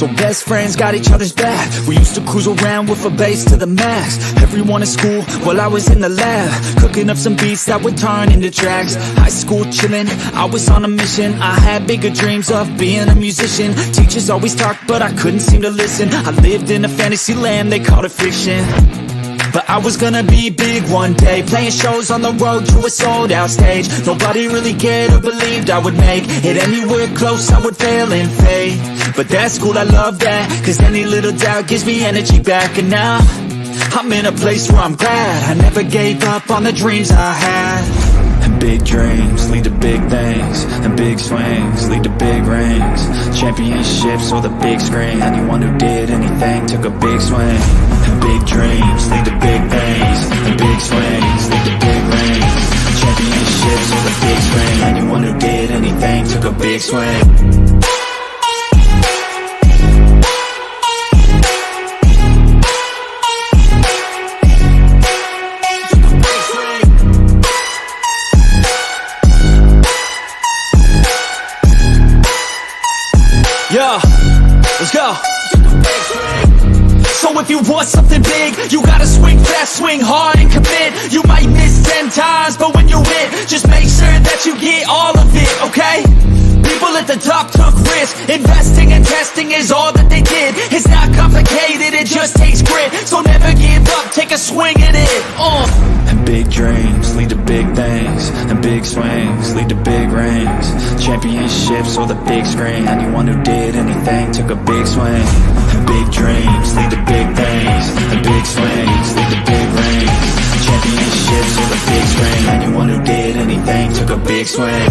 So best friends got each other's back. We used to cruise around with a bass to the max. Everyone in school while I was in the lab, cooking up some beats that would turn into tracks. High school chillin', I was on a mission. I had bigger dreams of being a musician. Teachers always talked but I couldn't seem to listen. I lived in a fantasy land, they called it fiction. But I was gonna be big one day, playing shows on the road to a sold out stage. Nobody really cared or believed I would make it anywhere close, I would fail and fade. But that's cool, I love that, cause any little doubt gives me energy back. And now I'm in a place where I'm glad I never gave up on the dreams I had. And big dreams lead to big things, and big swings lead to big rings. Championships or the big screen, anyone who did anything took a big swing. And big dreams lead to big things, and big swings lead to big rings. Championships or the big screen, anyone who did anything took a big swing. Yeah, let's go. So if you want something big, you gotta swing fast, swing hard and commit. You might miss 10 times, but when you hit, just make sure that you get all of it, okay? People at the top took risks. Investing and testing is all that they did. It's not complicated, it just takes grit. So never give up, take a swing at it. And big dreams lead to big things, and big swings lead to big rings. Championships or the big screen, anyone who did anything took a big swing. And big dreams lead to big things, and big swings lead to big rings. Championships or the big screen, anyone who did anything took a big swing.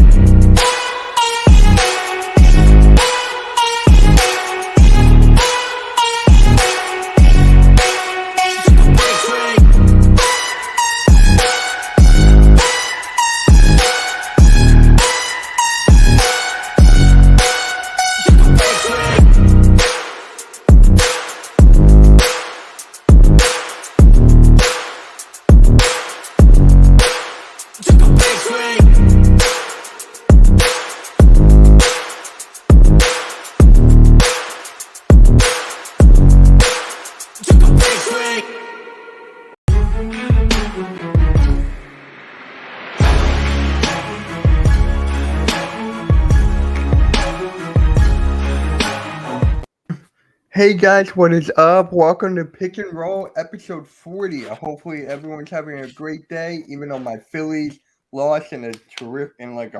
Hey guys, what is up? Welcome to Pick and Roll episode 40. Hopefully everyone's having a great day, even though my Phillies lost in a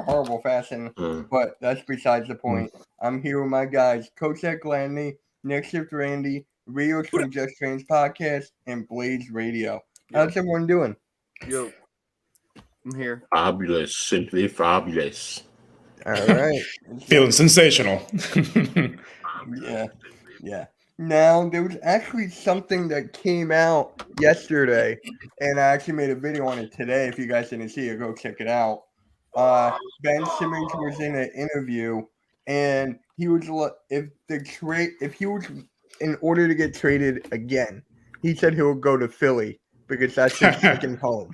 horrible fashion. But that's besides the point. I'm here with my guys, Coach Ed Gladney, Next Shift Randy, Rios from Just Trains Podcast, and Blaze Radio. How's everyone doing? Yo, I'm here. Fabulous, simply fabulous. All right. Feeling sensational. Yeah. Now, there was actually something that came out yesterday, and I actually made a video on it today. If you guys didn't see it, go check it out. Ben Simmons was in an interview, and he was if he was in order to get traded again, he said he would go to Philly because that's his second home.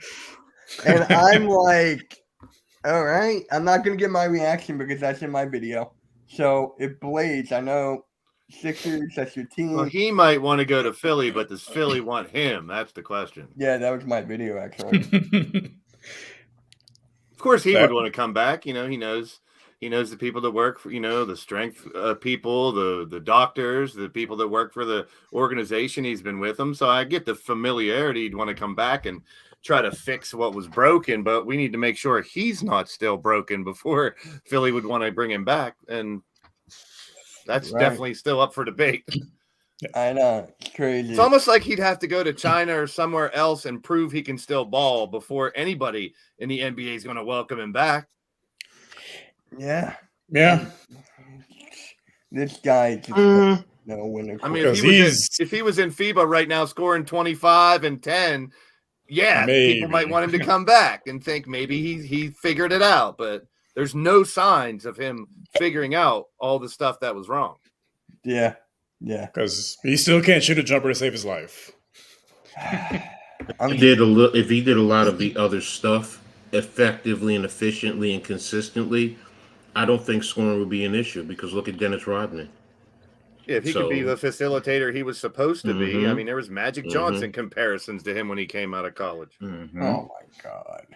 And I'm like, all right, I'm not gonna get my reaction because that's in my video. So if Blaze, I know. Sixers, that's your team. Well, he might want to go to Philly, but does Philly want him? That's the question. Yeah, that was my video, actually. Of course, he would want to come back. You know, he knows the people that work for, the strength people, the doctors, the people that work for the organization. He's been with them. So I get the familiarity. He'd want to come back and try to fix what was broken, but we need to make sure he's not still broken before Philly would want to bring him back. And that's definitely still up for debate. I know. It's crazy. It's almost like he'd have to go to China or somewhere else and prove he can still ball before anybody in the NBA is going to welcome him back. Yeah. This guy just no winner. I mean, if he was in FIBA right now scoring 25 and 10, people might want him to come back and think maybe he figured it out, but there's no signs of him figuring out all the stuff that was wrong. Yeah. Because he still can't shoot a jumper to save his life. If he did a lot of the other stuff effectively and efficiently and consistently, I don't think scoring would be an issue because look at Dennis Rodman. If he could be the So, facilitator he was supposed to be, I mhm, mean, there was Magic mhm, Johnson comparisons to him when he came out of college. mhm. Oh my god.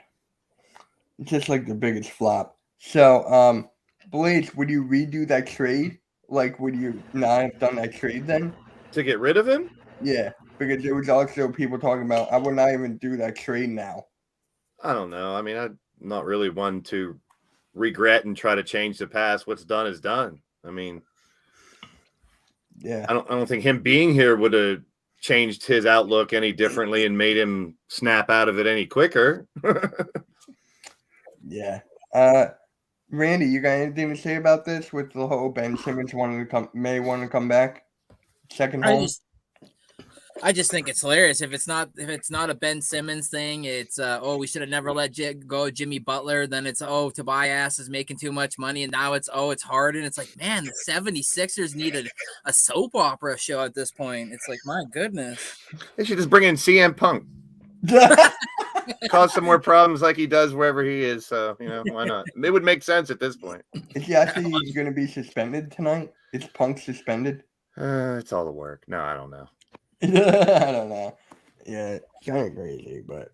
It's just like the biggest flop. So, Blaze, would you redo that trade? Like, would you not have done that trade then? To get rid of him? Yeah, because there was also people talking about I would not even do that trade now. I don't know. I mean, I'm not really one to regret and try to change the past. What's done is done. I mean, Yeah. I don't think him being here would have changed his outlook any differently and made him snap out of it any quicker. Yeah. Randy, you got anything to say about this with the whole Ben Simmons wanting to may want to come back? Second home? I just think it's hilarious. If it's not a Ben Simmons thing, it's we should have never let go Jimmy Butler. Then it's Tobias is making too much money, and now it's Harden. It's like, man, the 76ers needed a soap opera show at this point. It's like, my goodness. They should just bring in CM Punk. Cause some more problems like he does wherever he is. So, why not? It would make sense at this point. Is he actually going to be suspended tonight? Is Punk suspended? It's all the work. No, I don't know. I don't know. Yeah, it's kind of crazy, but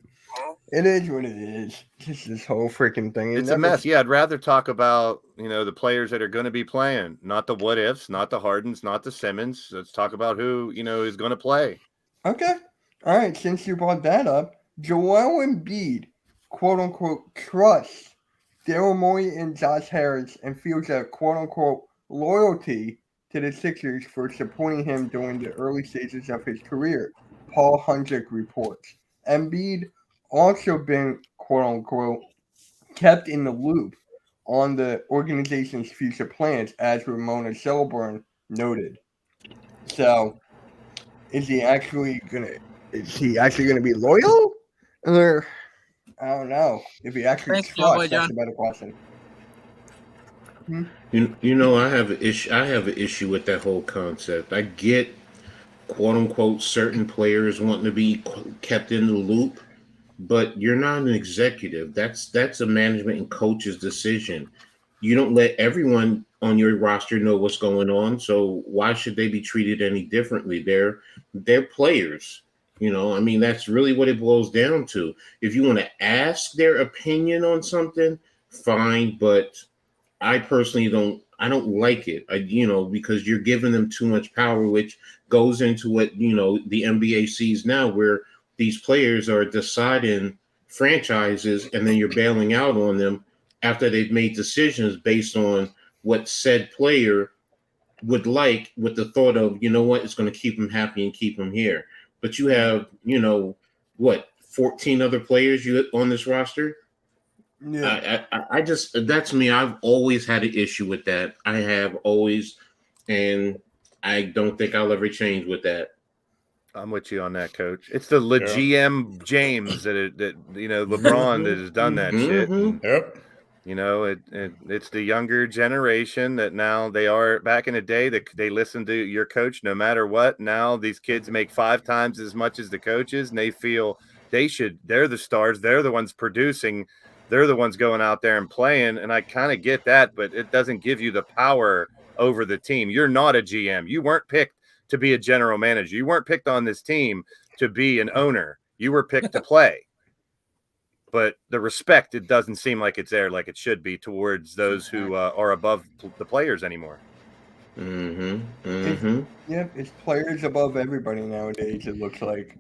it is what it is. Just this whole freaking thing. It's a mess. Yeah, I'd rather talk about, the players that are going to be playing, not the what ifs, not the Hardens, not the Simmons. Let's talk about who, is going to play. Okay. All right. Since you brought that up, Joel Embiid, quote unquote, trusts Daryl Morey and Josh Harris and feels a quote unquote loyalty to the Sixers for supporting him during the early stages of his career, Paul Hundrick reports. Embiid also been, quote unquote, kept in the loop on the organization's future plans, as Ramona Shelburne noted. So, is he actually gonna be loyal? Or I don't know. If he actually trusts, that's a better question. I have an issue. I have an issue with that whole concept. I get, quote unquote, certain players wanting to be kept in the loop, but you're not an executive. That's a management and coach's decision. You don't let everyone on your roster know what's going on, so why should they be treated any differently? They're players. That's really what it boils down to. If you want to ask their opinion on something, fine, but I personally don't like it. Because you're giving them too much power, which goes into what, the NBA sees now, where these players are deciding franchises and then you're bailing out on them after they've made decisions based on what said player would like, with the thought of, it's going to keep him happy and keep him here. But you have, 14 other players on this roster? Yeah. I just, that's me. I've always had an issue with that. I have always, and I don't think I'll ever change with that. I'm with you on that, Coach. It's the GM James that LeBron that has done that shit. Yep. It's the younger generation that now they are. Back in the day, that they listen to your coach no matter what. Now these kids make 5 times as much as the coaches, and they feel they're the stars. They're the ones producing. They're the ones going out there and playing. And I kind of get that, but it doesn't give you the power over the team. You're not a GM. You weren't picked to be a general manager. You weren't picked on this team to be an owner. You were picked to play. But the respect, it doesn't seem like it's there like it should be towards those who are above the players anymore. It's players above everybody nowadays, it looks like.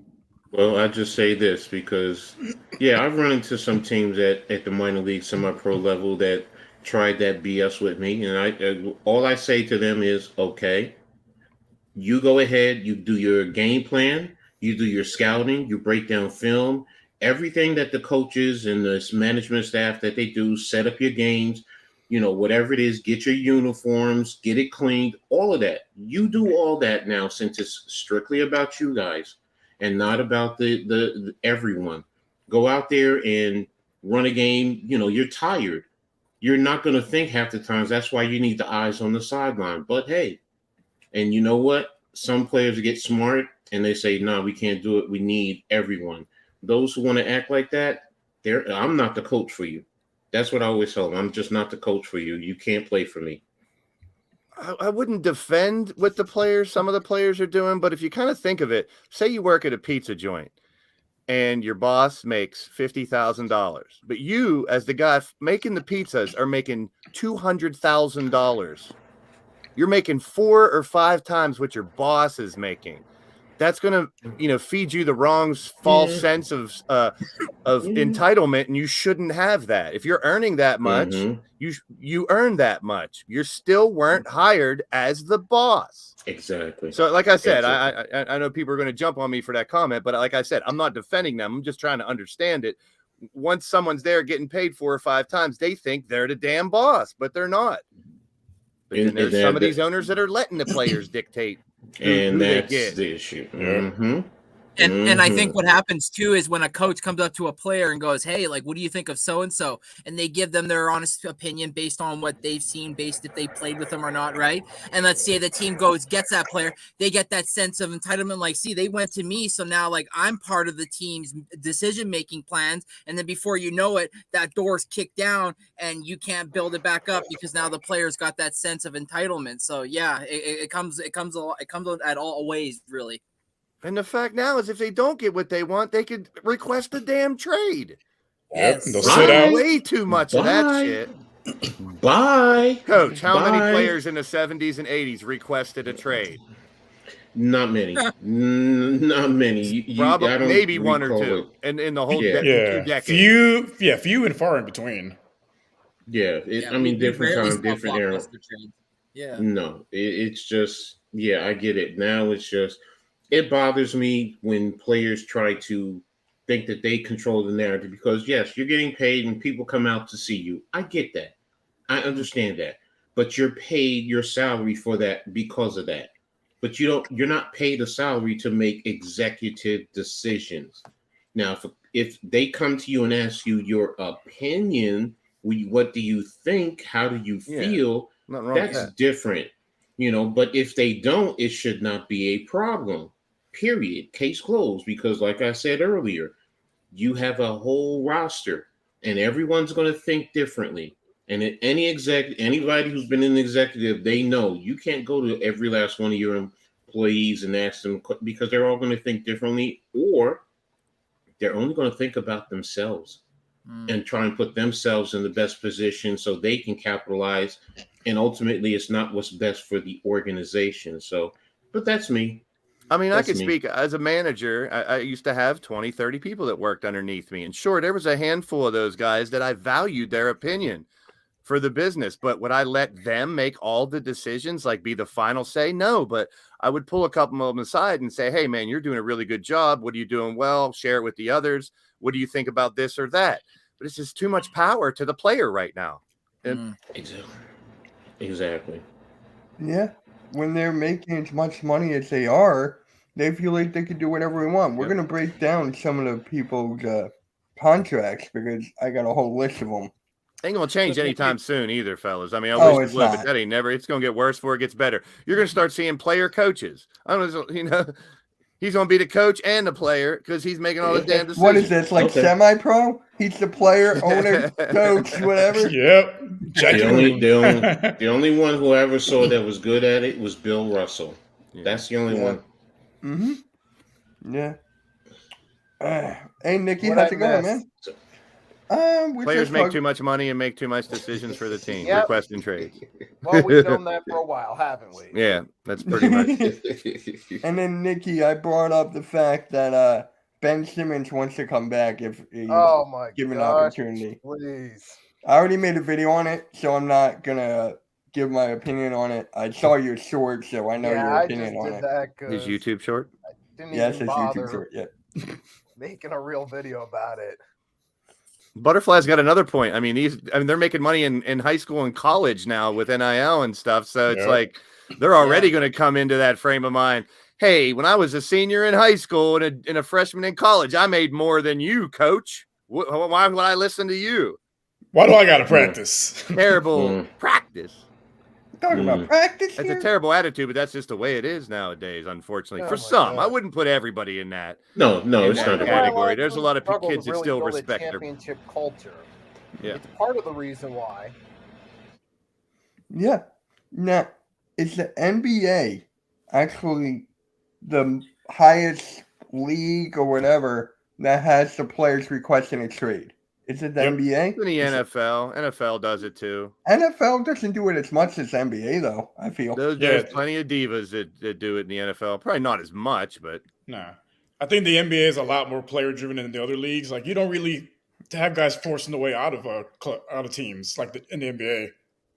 Well, I just say this because, I've run into some teams at the minor league, semi-pro level that tried that BS with me. And all I say to them is, okay, you go ahead, you do your game plan, you do your scouting, you break down film, everything that the coaches and the management staff that they do, set up your games, whatever it is, get your uniforms, get it cleaned, all of that. You do all that now, since it's strictly about you guys and not about the everyone. Go out there and run a game. You're tired. You're not going to think half the times. That's why you need the eyes on the sideline. But hey, and you know what? Some players get smart and they say, no, we can't do it. We need everyone. Those who want to act like that, I'm not the coach for you. That's what I always tell them. I'm just not the coach for you. You can't play for me. I wouldn't defend what some of the players are doing, but if you kind of think of it, say you work at a pizza joint and your boss makes $50,000, but you, as the guy making the pizzas, are making $200,000. You're making 4 or 5 times what your boss is making. That's going to, feed you the wrong false sense of entitlement, and you shouldn't have that. If you're earning that much, you earn that much. You still weren't hired as the boss. Exactly. So, like I said, I know people are going to jump on me for that comment, but like I said, I'm not defending them. I'm just trying to understand it. Once someone's there getting paid 4 or 5 times, they think they're the damn boss, but they're not. But then there's some of these owners that are letting the players dictate. And that's the issue. And I think what happens too is when a coach comes up to a player and goes, "Hey, like, what do you think of so and so?" and they give them their honest opinion based on what they've seen, based if they played with them or not, right? And let's say the team gets that player, they get that sense of entitlement, like, see, they went to me, so now like I'm part of the team's decision-making plans, and then before you know it, that door's kicked down and you can't build it back up because now the player's got that sense of entitlement. So yeah, it comes at all ways, really. And the fact now is if they don't get what they want, they could request a damn trade. Yes. They'll sit out. Way too much of that shit. Bye. Coach, how many players in the 70s and 80s requested a trade? Not many. Not many. Probably maybe one or two. And in the whole 2 decades. Few and far in between. Yeah. Different time, different era. Yeah. No, it's just, I get it. Now it's just, it bothers me when players try to think that they control the narrative because, yes, you're getting paid and people come out to see you. I get that. I understand that. But you're paid your salary for that because of that. But you're not paid a salary to make executive decisions. Now, if they come to you and ask you your opinion, what do you think? How do you feel? That's different. But if they don't, it should not be a problem. Period. Case closed. Because like I said earlier, you have a whole roster and everyone's going to think differently. And anybody who's been in the executive, they know you can't go to every last one of your employees and ask them because they're all going to think differently, or they're only going to think about themselves and try and put themselves in the best position so they can capitalize. And ultimately, it's not what's best for the organization. So, but that's me. I mean, I could speak as a manager. I used to have 20, 30 people that worked underneath me. And sure, there was a handful of those guys that I valued their opinion for the business. But would I let them make all the decisions, like be the final say? No, but I would pull a couple of them aside and say, hey, man, you're doing a really good job. What are you doing well? Share it with the others. What do you think about this or that? But it's just too much power to the player right now. Exactly. Yeah. When they're making as much money as they are, they feel like they can do whatever they want. We're going to break down some of the people's contracts because I got a whole list of them. Ain't going to change anytime soon either, fellas. I mean, I wish it would, but that ain't never. It's going to get worse before it gets better. You're going to start seeing player coaches. I don't know, he's going to be the coach and the player because he's making all the damn decisions. What is this, like semi-pro? He's the player, owner, coach, whatever? Yep. The only one who I ever saw that was good at it was Bill Russell. Yeah. That's the only one. Mm-hmm. Yeah. Hey, Nikki, how's it going, man? Players make too much money and make too much decisions for the team. Requesting trades. Well, we've known that for a while, haven't we? Yeah, that's pretty much And then, Nikki, I brought up the fact that Ben Simmons wants to come back if he's given an opportunity. Please. I already made a video on it, so I'm not going to give my opinion on it. I saw your short, so I know your opinion on it. His YouTube short? Yes, his YouTube short, yeah. Making a real video about it. Butterfly's got another point. I mean, they're making money in high school and college now with NIL and stuff. So it's like they're already going to come into that frame of mind. Hey, when I was a senior in high school and a freshman in college, I made more than you, coach. Why would I listen to you? Why do I got to practice? Terrible practice. Talking about practice. It's a terrible attitude, but that's just the way it is nowadays, unfortunately. For some, I wouldn't put everybody in that. No, it's not a category. There's a lot of kids that still respect their championship culture. Yeah, it's part of the reason why. Yeah. Now, is the NBA actually the highest league or whatever that has the players requesting a trade? Is it the Yep. NBA? In the NFL, NFL does it too. NFL doesn't do it as much as NBA, though, I feel. There's Yeah. plenty of divas that do it in the NFL. Probably not as much, but Nah. I think the NBA is a lot more player driven than the other leagues. Like you don't really have guys forcing their way out of teams like in the NBA.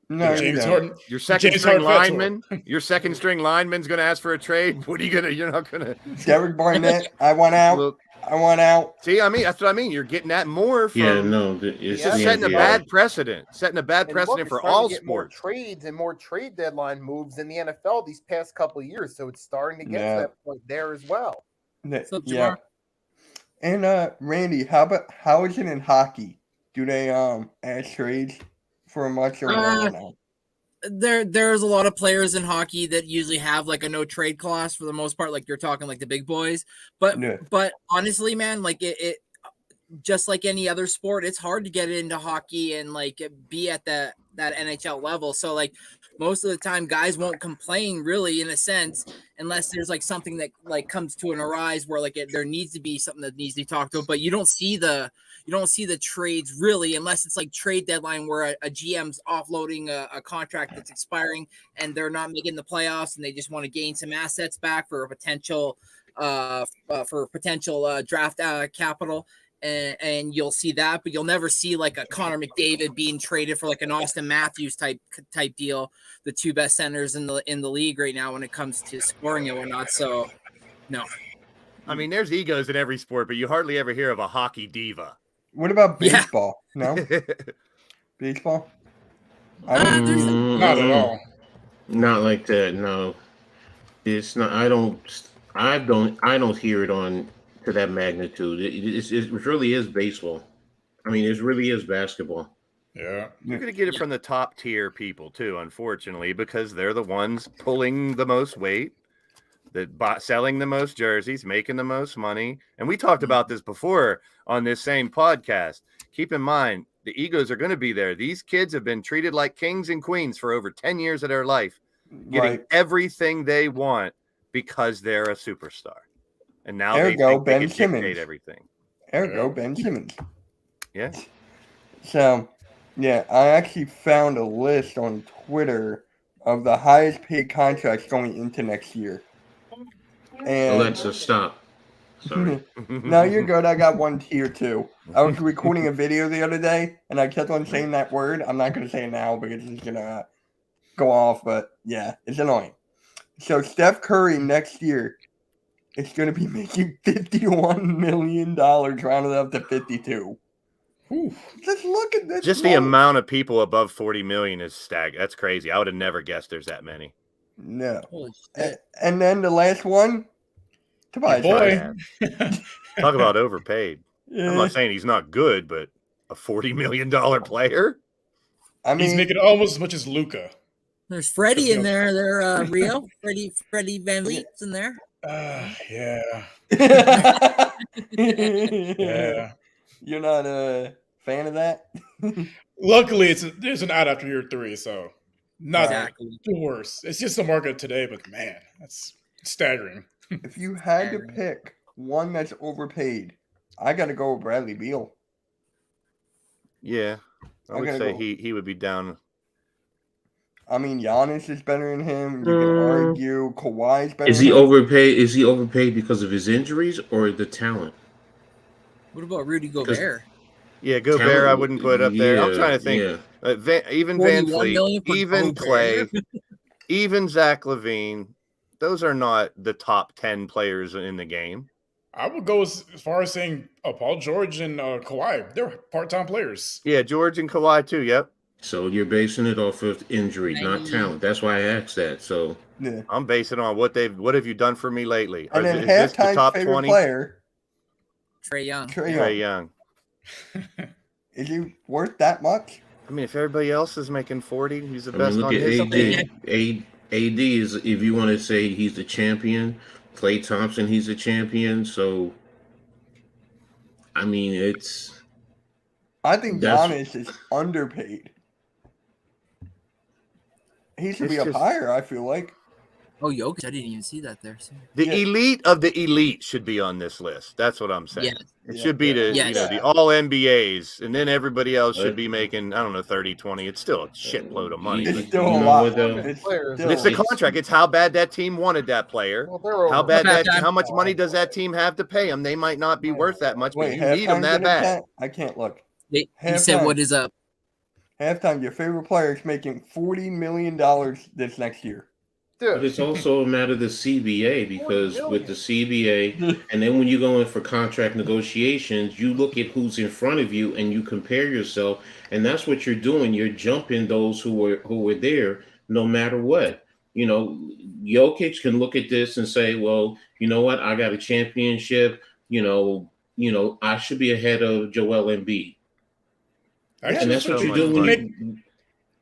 No, you James don't. Harden. your second James string Harden fell to lineman, your second string lineman's going to ask for a trade. What are you gonna? You're not gonna Derek Barnett, I want out. look. I want out. See, I mean, that's what I mean. You're getting that more from. Yeah, no, it's It's Yeah, just the setting a NBA. bad precedent. Setting a bad And precedent look, for it's starting all to get more sports. trades and more trade deadline moves in the NFL these past couple of years. So it's starting to get Yeah. to that point there as well. What's up, Yeah. Jamar? And Randy, how is it in hockey? Do they ask trades for much or no? There's a lot of players in hockey that usually have like a no trade clause for the most part, like you're talking like the big boys. But Yeah. but honestly, man, like it just like any other sport, it's hard to get into hockey and like be at that NHL level. So like most of the time, guys won't complain really in a sense unless there's like something that like comes to an arise where like there needs to be something that needs to be talked about. But you don't see the trades really unless it's like trade deadline where a GM's offloading a contract that's expiring and they're not making the playoffs and they just want to gain some assets back for a potential draft capital. And you'll see that, but you'll never see like a Connor McDavid being traded for like an Austin Matthews type deal, the two best centers in the league right now when it comes to scoring and whatnot. So, no. I mean, there's egos in every sport, but you hardly ever hear of a hockey diva. What about Yeah. baseball? No, baseball. There's Not at all. Not like that. No, it's not. I don't hear it on to that magnitude. It really is baseball. I mean, it really is basketball. Yeah. You're going to get it from the top tier people too, unfortunately, because they're the ones pulling the most weight, selling the most jerseys, making the most money. And we talked about this before on this same podcast. Keep in mind, the egos are going to be there. These kids have been treated like kings and queens for over 10 years of their life, getting Right. everything they want because they're a superstar. And now they Ergo, think they Ben can dictate Simmons. everything. Ergo, Ben Simmons. Yeah. So, yeah, I actually found a list on Twitter of the highest paid contracts going into next year. And Alexa, stop. Sorry. no, you're good. I got one tier too. I was recording a video the other day, and I kept on saying that word. I'm not going to say it now because it's going to go off, but yeah, it's annoying. So Steph Curry next year is going to be making $51 million, rounded up to 52. Whew. Just look at this. Just the money. amount of people above 40 million is That's crazy. I would have never guessed there's that many. No. holy A- shit. And then the last one, Tobias. Boy. Talk about overpaid. I'm Yeah, not saying he's not good, but a $40 million player? I He's mean, making almost as much as Luca. There's Freddie in there. There, Rio, Freddie Van Vliet's in there. Yeah. yeah. Yeah. You're not a fan of that? Luckily, there's an ad after year 3, so not Exactly. the worst. It's just the market today, but man, that's staggering. If you had to Staggering. pick one that's overpaid, I got to go with Bradley Beal. Yeah. I I would gotta say go. he would be down. I mean, Giannis is better than him. You can argue Kawhi's better Is than he him. overpaid? Is he overpaid because of his injuries or the talent? What about Rudy Gobert? Yeah, Gobert, I Talent- wouldn't put up there. I'm yeah, trying to think. yeah. Even Van 41 Fleet, million for even Clay, Gobert. even Zach LaVine, those are not the top 10 players in the game. I would go as far as saying Paul George and Kawhi. They're part-time players. Yeah, George and Kawhi too. Yep. So you're basing it off of injury, not talent. That's why I asked that. So Yeah. I'm basing it on what have you done for me lately? And then Is this the halftime's top favorite 20? player, Trey Young. Trae Trae Young. Young. Is he worth that much? I mean, if everybody else is making 40, he's the I best mean, look on at his AD. team. AD is, if you want to say he's the champion. Klay Thompson, he's a champion. So I mean, I think That's- Giannis is underpaid. He should It's be up just- higher, I feel like. Oh, Jokic, I didn't even see that there. So. The Yeah. elite of the elite should be on this list. That's what I'm saying. Yes. It Yeah, should be the Yes. the all NBAs, and then everybody else should be making, I don't know, 30, 20. It's still a shitload of money. It's But still You a know lot. what, though? It's Players. still- it's the It's- contract. It's how bad that team wanted that player. Well, they're How over. bad Halftime. that? How much money does that team have to pay them? They might not be worth that much, but Wait, you need them halftime's that in bad. attack? I can't look. He said, Halftime. "What is up?" Halftime, your favorite player is making $40 million this next year. But Dude, it's also a matter of the CBA because with the CBA, and then when you go in for contract negotiations, you look at who's in front of you and you compare yourself, and that's what you're doing. You're jumping those who were there, no matter what. You know, Jokic can look at this and say, "Well, you know what? I got a championship. You know, I should be ahead of Joel Embiid." Actually, And that's what so you're much doing. money.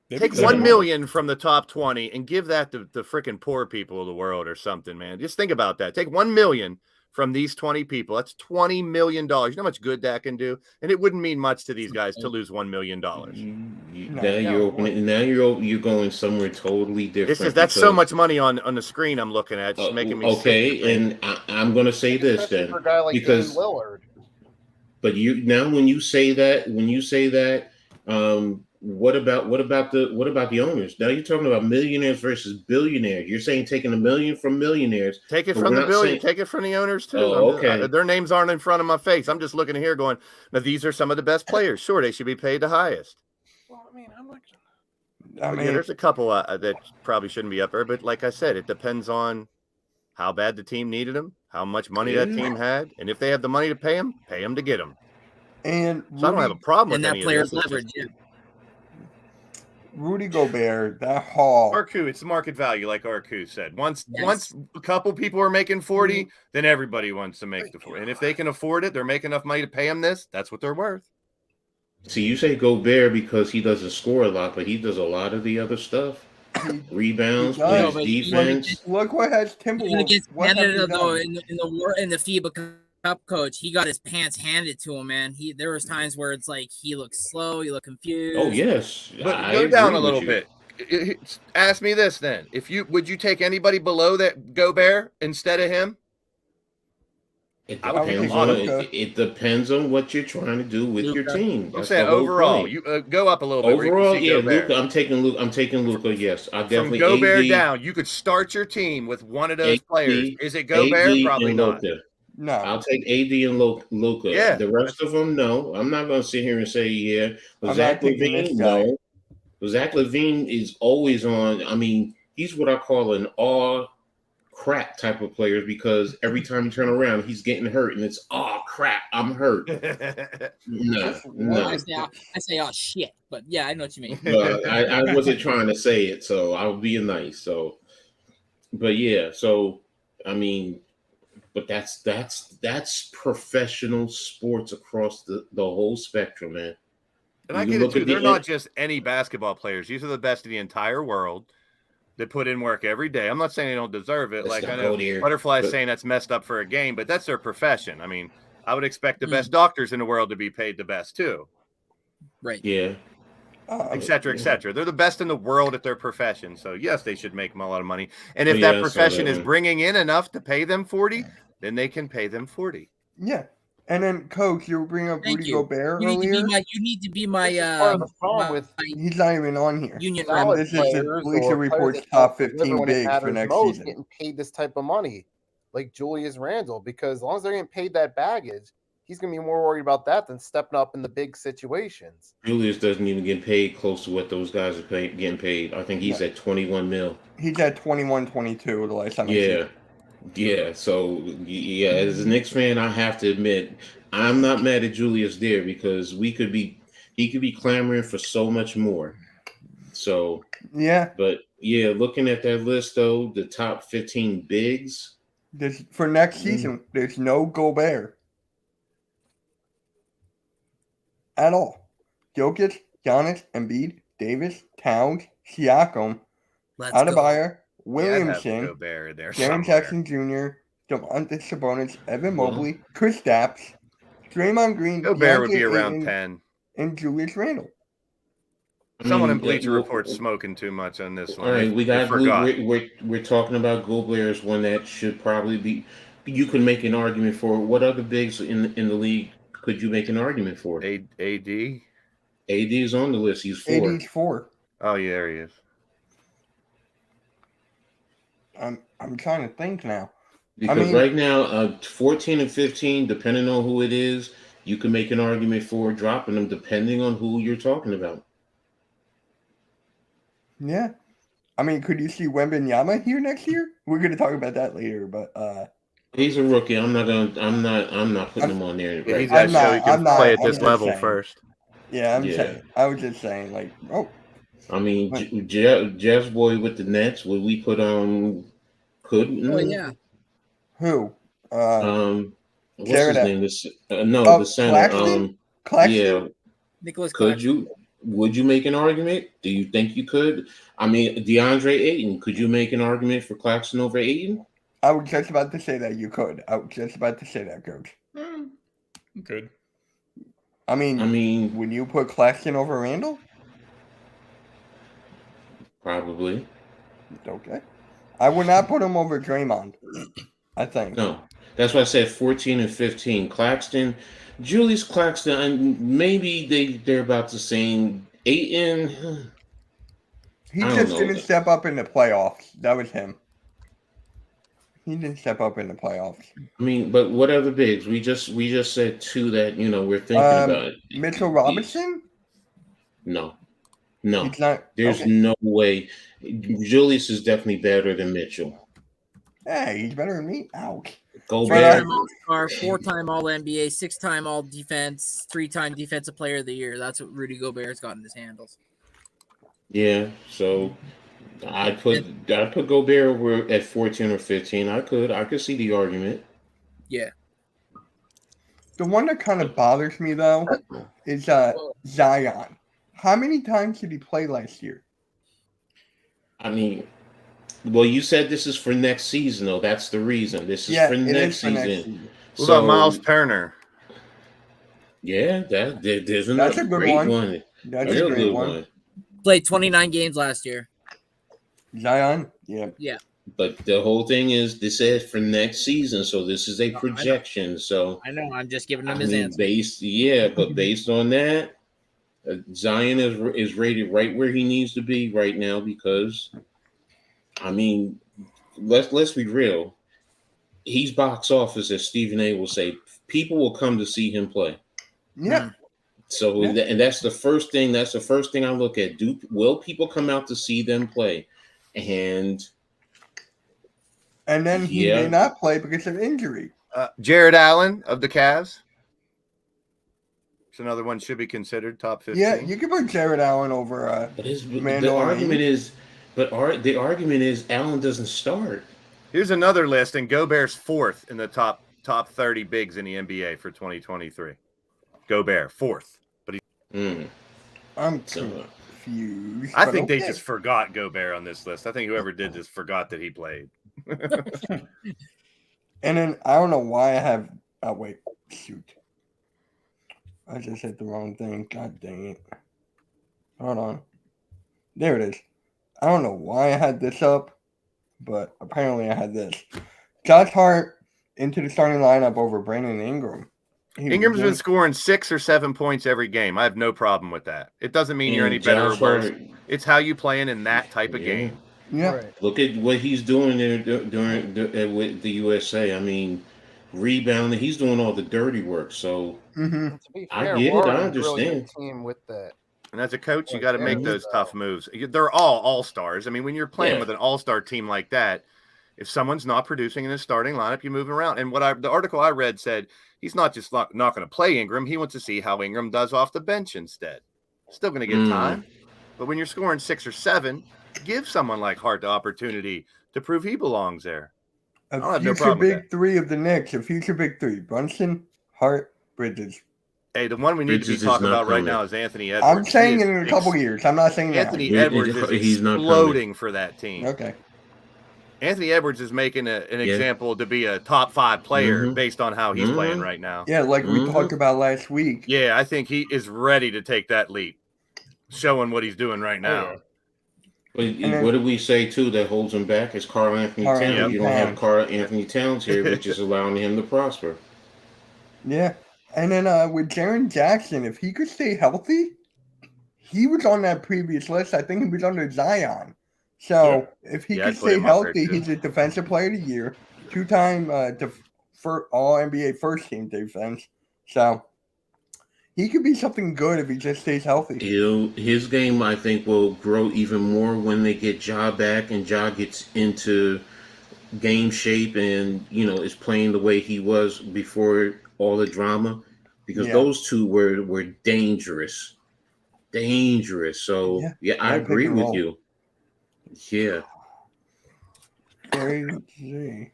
Maybe Take the- 1 million from the top 20 and give that to the freaking poor people of the world or something, man. Just think about that. Take 1 million from these 20 people. That's $20 million. You know how much good that can do? And it wouldn't mean much to these guys to lose $1 million. Now you're going somewhere totally different. That's so because- much money on the screen I'm looking at. It's making me sick to okay, think. and I'm going to say this especially then, for a guy like because Dame Lillard. but when you say that, what about the owners? Now you're talking about millionaires versus billionaires. You're saying taking $1 million from millionaires. Take it but from we're the not billion. saying- Take it from the owners too. Oh, okay. Their names aren't in front of my face. I'm just looking here going, now these are some of the best players. Sure, they should be paid the highest. Well, I mean, I'm not. I Yeah, mean, there's a couple that probably shouldn't be up there, but like I said, it depends on how bad the team needed them, how much money that team had, and if they have the money to pay them to get them. and So I don't have a problem And with that any player's of this. It's leverage. just- Yeah. Rudy Gobert, that haul. Arku, it's market value, like Arku said. Once Yes. a couple people are making 40, then everybody wants to make the 40. And if they can afford it, they're making enough money to pay them this. That's what they're worth. See, you say Gobert because he doesn't score a lot, but he does a lot of the other stuff. Rebounds, He does. plays No, but- defense. Look what has Even Timberwolves. against What have Canada, they though, done? in the FIBA Cup, coach, he got his pants handed to him. Man, there was times where it's like he looked slow, he looked confused. Oh yes, But I go down agree a with little you. bit. Ask me this then. Would you take anybody below that Gobert instead of him? It I would think depends Luka. it depends on what you're trying to do with your Luka. team. I'm That's saying the whole overall. point. You go up a little bit. where you can Overall, see yeah, Gobert. Luka. I'm taking Luka. Yes, I From definitely Gobert AD, down, you could start your team with one of those AD, players. Is it Gobert? AD Probably and not. Luka. No. I'll take AD and Luka. Yeah. The rest of them, no. I'm not going to sit here and say yeah. But I'm Zach not taking this Levine, guy. no. But Zach Levine is always on. I mean, he's what I call an all crap type of player because every time you turn around, he's getting hurt, and it's crap, I'm hurt. No, no. I say, oh shit, but yeah, I know what you mean. But I wasn't trying to say it, so I was being nice. So, but yeah, so I mean, but that's professional sports across the whole spectrum, man. And I You get it look too. at the They're not just any basketball players. These are the best in the entire world. They put in work every day. I'm not saying they don't deserve it. Let's Like not I know go there, Butterfly's but- saying that's messed up for a game, but that's their profession. I mean, I would expect the Mm. best doctors in the world to be paid the best too, Right. Yeah, et cetera, et cetera. They're the best in the world at their profession. So yes, they should make them a lot of money. And if Yeah, that I saw profession that is one. bringing in enough to pay them 40, then they can pay them 40. Yeah. And then, Coach, you were bringing up Thank Rudy you. Gobert You need to earlier. be my This is part of the problem my with He's not even on here. union solid rep. This is the players Bleacher or Report's players that top don't deliver 15 when it bigs for matters next most season. getting paid this type of money, like Julius Randle, because as long as they're getting paid that baggage, he's going to be more worried about that than stepping up in the big situations. Julius doesn't even get paid close to what those guys are getting paid. I think he's at 21 mil. He's at 21, 22 the last time I Yeah, checked. yeah. So yeah, as a Knicks fan, I have to admit I'm not mad at Julius there because he could be clamoring for so much more. So, Yeah. but yeah, looking at that list though, the top 15 bigs. For next season, there's no Gobert at all. Jokic, Giannis, Embiid, Davis, Towns, Siakam, Let's go. Adebayo, Yeah, I'd have Williamson, Gobert in there Jaren somewhere. Jackson Jr., DeMontis Sabonis, Evan Mobley, Chris Stapps, Draymond Green, Gobert would be DeAndre around Ayton, 10. and Julius Randle. Someone in mean, Bleacher well, Report's smoking too much on this one. all right, we They got forgot. we're talking about Gobert as one that should probably be. You could make an argument for what other bigs in the league could you make an argument for? AD. AD is on the list. He's 4. AD's 4. Oh yeah, there he is. I'm trying to think now. Because right now, 14 and 15, depending on who it is, you can make an argument for dropping them depending on who you're talking about. Yeah. I mean, could you see Wembanyama here next year? We're going to talk about that later, but He's a rookie. I'm not putting him on there. Yeah, Right he's now. got to show he can play at I'm this just level saying. first. yeah, I'm Yeah. saying. I was just saying, like, I mean, Jeff's boy with the Nets. Would we put on? Could Oh yeah. who? What's Jared his name? Oh, The center. Claxton? Claxton? Yeah. Nicholas Could Claxton. you? Would you make an argument? Do you think you could? I mean, DeAndre Ayton. Could you make an argument for Claxton over Ayton? I was just about to say that you could. I was just about to say that, Coach. Good. I mean, would you put Claxton over Randall? Probably. Okay. I would not put him over Draymond. I think. No. That's why I said 14 and 15. Claxton, Julius Claxton, and maybe they're about the same. Ayton. He I don't just know. didn't step up in the playoffs. That was him. He didn't step up in the playoffs. I mean, but what other bigs? We just said 2 that we're thinking about. Mitchell Robinson? No. He's not. There's okay. no way. Julius is definitely better than Mitchell. Hey, he's better than me. Ouch. Gobert. All-star, 4-time All-NBA, 6-time All-Defense, 3-time Defensive Player of the Year. That's what Rudy Gobert's got in his handles. Yeah, so I put Gobert over at 14 or 15. I could see the argument. Yeah. The one that kind of bothers me though is Zion. How many times did he play last year? I mean, well, you said this is for next season, though. That's the reason. This is for next season. What about Miles Turner? Yeah, there's That's another a good great one. one. That's Real a great good one. Played 29 games last year. Zion, yeah. Yeah. But the whole thing is, this is for next season, so this is a projection. So I know. I'm just giving him I his mean, answer. but based on that, Zion is rated right where he needs to be right now because, I mean, let's be real. He's box office, as Stephen A. will say. People will come to see him play. Yeah. So, and that's the first thing. That's the first thing I look at. Will people come out to see them play? And then he may not play because of injury. Jared Allen of the Cavs. It's another one should be considered top 15. Yeah, you can put Jared Allen over the argument is, the argument is Allen doesn't start. Here's another list, and Gobert's 4th in the top 30 bigs in the NBA for 2023. Gobert 4th, but I'm confused. I think they just forgot Gobert on this list. I think whoever did this forgot that he played. And then I don't know why I have. Oh wait, shoot! I just hit the wrong thing. God dang it! Hold on. There it is. I don't know why I had this up, but apparently I had this. Josh Hart into the starting lineup over Brandon Ingram. Ingram's been scoring 6 or 7 points every game. I have no problem with that. It doesn't mean you're any better or worse. It's how you playing in that type of game. Yeah. Right. Look at what he's doing there with the USA. I mean, rebounding. He's doing all the dirty work. So To be I fair, get it. I Warren's really good understand. team with that. And as a coach, you got to make those tough moves. They're all stars. I mean, when you're playing with an all-star team like that, if someone's not producing in his starting lineup, you move around. And the article I read said he's not just not going to play Ingram. He wants to see how Ingram does off the bench instead. Still going to get time. But when you're scoring 6 or 7, give someone like Hart the opportunity to prove he belongs there. A future big three of the Knicks. A future big three. Brunson, Hart, Bridges. Hey, the one we need to be talking about right now is Anthony Edwards. I'm saying it in a couple years. I'm not saying Anthony Edwards is exploding for that team. Okay. Anthony Edwards is making an example to be a top 5 player based on how he's playing right now. Yeah, like we talked about last week. Yeah, I think he is ready to take that leap. showing what he's doing right now. yeah. But then- what do we say too that holds him back is Carl Anthony Karl Towns. Anthony You don't have Towns. Carl Anthony Towns here, which is allowing him to prosper. Yeah. And then with Jaren Jackson, if he could stay healthy, he was on that previous list. I think he was under Zion. So if he Yeah, could I'd put stay him up there, healthy, too. he's a defensive player of the year, 2-time all NBA first team defense. So he could be something good if he just stays healthy. His game, I think, will grow even more when they get Ja back and Ja gets into game shape and is playing the way he was before all the drama, because Yeah. those two were dangerous. So Yeah, I pick agree and with roll. you. Yeah. Crazy.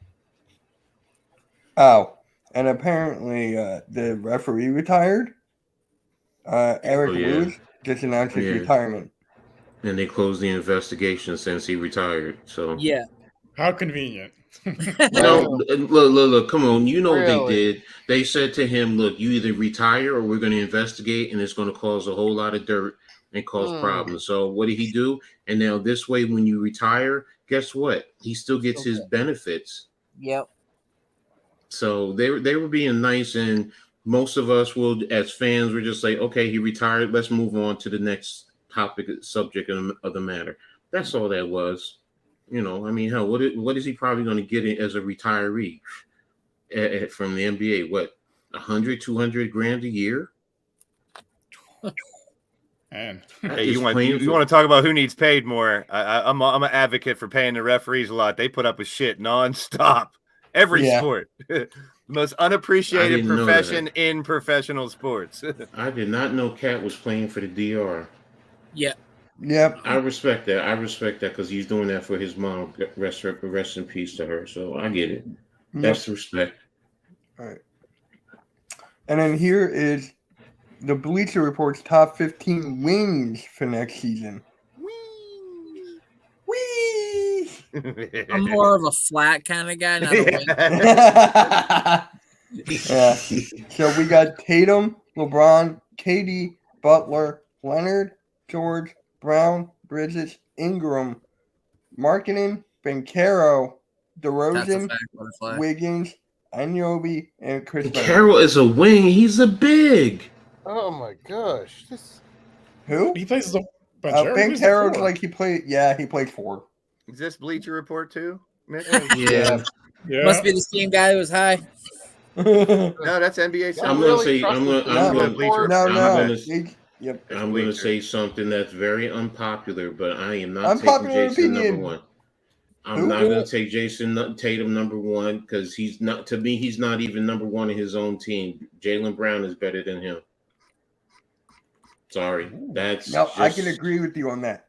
Oh, and apparently the referee retired. Eric Oh, yeah. Lewis just announced his Yeah. retirement. And they closed the investigation since he retired. So Yeah. How convenient. no, look, come on. You know what Really? they did. They said to him, look, you either retire or we're going to investigate, and it's going to cause a whole lot of dirt and cause problems. So what did he do? And now this way, when you retire, guess what? He still gets his benefits. Yep. So they were being nice, and most of us will, as fans, we're just like, okay, he retired. Let's move on to the next subject of the matter. That's all that was. I mean, hell, what is he probably going to get as a retiree from the NBA? What, 100, 200 grand a year? Man. Hey, you want to talk about who needs paid more? I'm an advocate for paying the referees a lot. They put up with shit nonstop. Every sport. The most unappreciated profession in professional sports. I did not know Cat was playing for the DR. Yeah. Yep. I respect that because he's doing that for his mom. Rest in peace to her. So I get it. That's respect. All right. And then here is the Bleacher Report's top 15 wings for next season. Whee! I'm more of a flat kind of guy, not a wing. Yeah. So we got Tatum, LeBron, KD, Butler, Leonard, George, Brown, Bridges, Ingram, Markkanen, Banchero, That's a DeRozan, fact, butterfly. Wiggins, Anunoby, and Chris Leonard. Carroll is a wing. He's a big. Oh my gosh. Who? He plays the plays the Banchero's four. like he played 4. Is this Bleacher Report too? Mick? Yeah. Yeah. Must be the same guy who was high. No, that's NBA. Yeah, I'm Sunday. gonna say I'm gonna say something that's very unpopular, but I am not taking Unpopular Jason opinion. number one. I'm Who? not gonna take Jason Tatum number one because he's not. To me, he's not even number one in his own team. Jaylen Brown is better than him. Sorry, that's No, I just- can agree with you on that.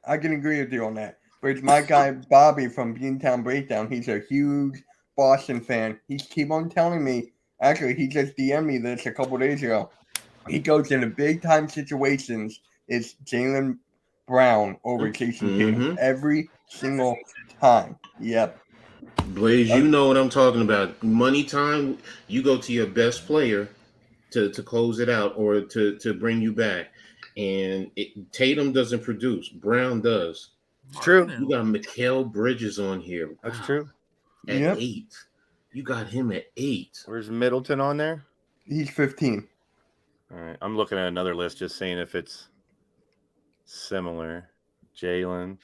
But it's my guy Bobby from Beantown Breakdown. He's a huge Boston fan. He keep on telling me. Actually, he just DM'd me this a couple days ago. He goes into big time situations. It's Jaylen Brown over Jason Tatum every single time. Yep. Blaze, you know what I'm talking about. Money time, you go to your best player to close it out or to bring you back. And Tatum doesn't produce. Brown does. It's true. You got Mikal Bridges on here. That's true. At 8. You got him at 8. Where's Middleton on there? He's 15. All right. I'm looking at another list just seeing if it's similar. Jalen.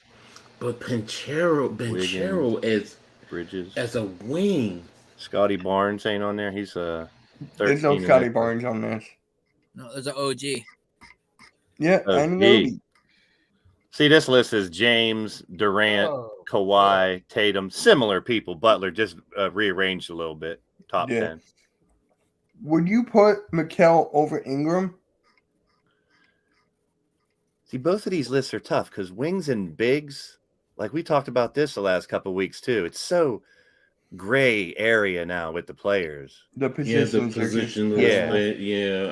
But Banchero as Bridges. as a wing. Scotty Barnes ain't on there. He's 13. There's no in Scotty that. Barnes on this. No, there's an OG. Yeah, I know. See, this list is James, Durant, Kawhi, Tatum, similar people. Butler just rearranged a little bit. Top 10. Would you put Mikal over Ingram? See, both of these lists are tough because wings and bigs, like we talked about this the last couple of weeks too. It's so gray area now with the players. The positions. Yeah,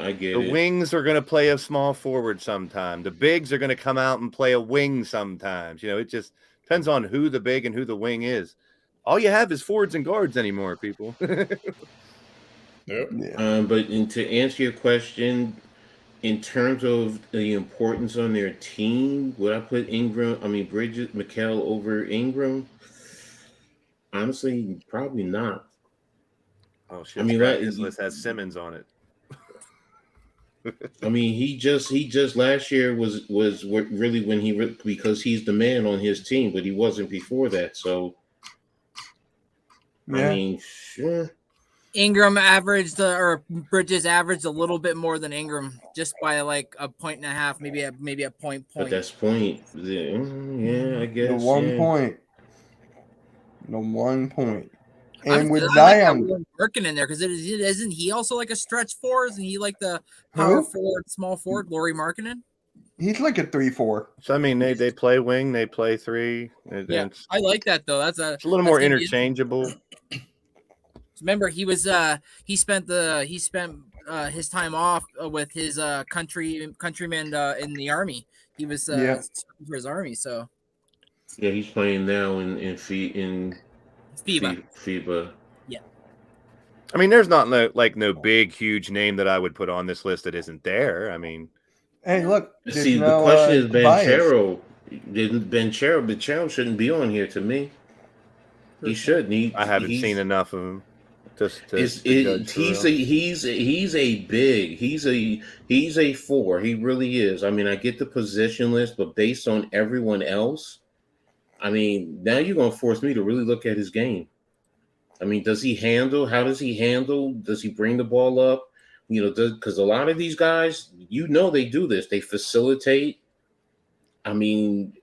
I get The it. wings are going to play a small forward sometime. The bigs are going to come out and play a wing sometimes. It just depends on who the big and who the wing is. All you have is forwards and guards anymore, people. Yep. Yeah. But to answer your question, in terms of the importance on their team, would I put Bridges, Mikal over Ingram? Honestly, probably not. Oh I shit! mean, Scrap his list has Simmons on it. he just last year was really when because he's the man on his team, but he wasn't before that. So I Yeah. mean, sure. Ingram averaged or Bridges averaged a little bit more than Ingram, just by like a point and a half, maybe a point. But that's point. Yeah, I The guess. 1 Yeah. point. The 1 point. I And with like that Zion, Warren working in there because isn't he also like a stretch four? Isn't he like the power Who? forward, small forward, Laurie Markkinen? he's like a 3-4. So I mean, they play wing, they play three. Yeah, I like that though. It's a little more interchangeable. Remember, he spent his time off with his countrymen in the army. He was Yeah. for his army, so Yeah, he's playing now in FIBA. FIBA. I mean, there's not no big huge name that I would put on this list that isn't there. I mean, Hey, look. there's See, no, the question is Tobias. Banchero shouldn't be on here to me. He shouldn't. I haven't seen enough of him to judge. He's a big. He's a 4. He really is. I mean, I get the position list, but based on everyone else, I mean, now you're gonna force me to really look at his game. I mean, does he handle? How does he handle? Does he bring the ball up? Because a lot of these guys, they do this. They facilitate. I mean,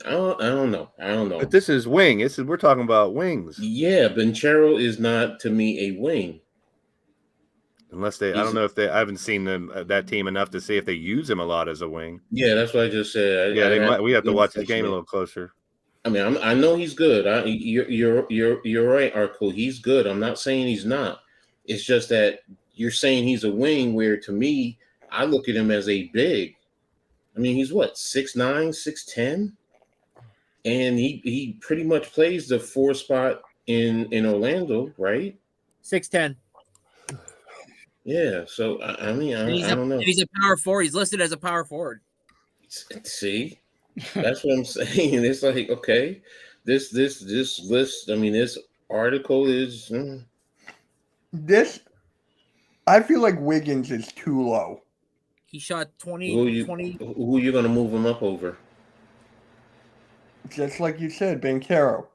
I don't know. But this is wing. We're talking about wings. Yeah, Banchero is not to me a wing. Unless I don't know if I haven't seen them that team enough to see if they use him a lot as a wing. Yeah, that's what I just said. We have to watch the game a little closer. I mean, I know he's good. You're right, Arco. He's good. I'm not saying he's not. It's just that you're saying he's a wing, where to me, I look at him as a big. I mean, he's what, 6'9", 6'10", and he pretty much plays the 4 spot in Orlando, right? 6'10". Yeah. So I mean, I don't know. He's a power forward. He's listed as a power forward. See, that's what I'm saying. It's like, okay, this list. I mean, this article is. This, I feel like Wiggins is too low. He shot 20. Who are you going to move him up over? Just like you said, Banchero.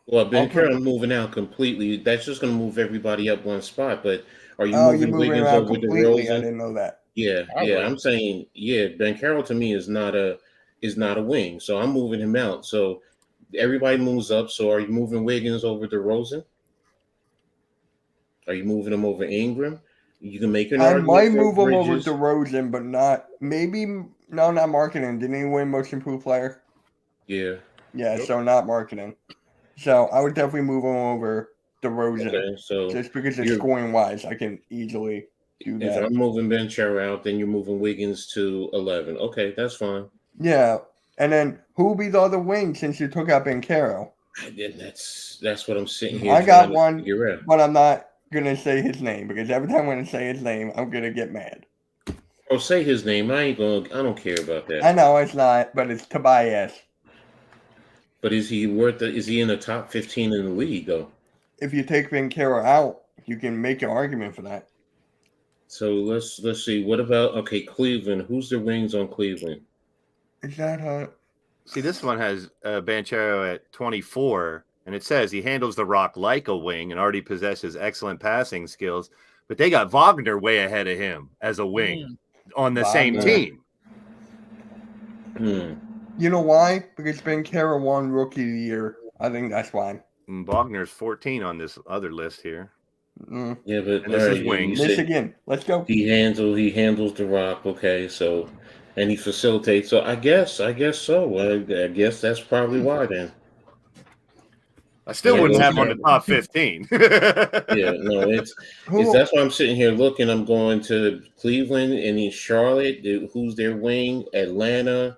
Well, Banchero moving out completely. That's just going to move everybody up one spot. But are you You're moving moving Wiggins around over completely. DeRozan? I didn't know that. Yeah. I'm saying, Banchero to me is not a wing. So I'm moving him out. So everybody moves up. So are you moving Wiggins over DeRozan? Are you moving him over Ingram? You can make an argument. I might move him over Bridges. DeRozan, but not not marketing. Didn't he win most improved player? Yeah. Yeah, so not marketing. So I would definitely move him over DeRozan. Okay, so Just because it's scoring wise, I can easily do if that. I'm moving Banchero out, then you're moving Wiggins to 11. Okay, that's fine. Yeah, and then who will be the other wing since you took out Banchero? That's what I'm sitting here. I got one, figure out. but I'm not gonna say his name because every time I'm gonna say his name, I'm gonna get mad. Oh, say his name. I don't care about that. I know it's not, but it's Tobias. But is he in the top 15 in the league though? If you take Banchero out, you can make an argument for that. So let's see. What about Cleveland? Who's the wings on Cleveland? Is that See, this one has Banchero at 24, and it says he handles the rock like a wing and already possesses excellent passing skills. But they got Wagner way ahead of him as a wing on the same Wagner. team. You know why? Because Banchero won Rookie of the Year. I think that's why. And Wagner's 14 on this other list here. Yeah, but And this is wings. Michigan. Let's go. He handles the rock. Okay, so and he facilitates. So I guess so. I guess that's probably why then. I still wouldn't have him on the top 15. Yeah, no, it's that's why I'm sitting here looking. I'm going to Cleveland and in Charlotte. Who's their wing? Atlanta.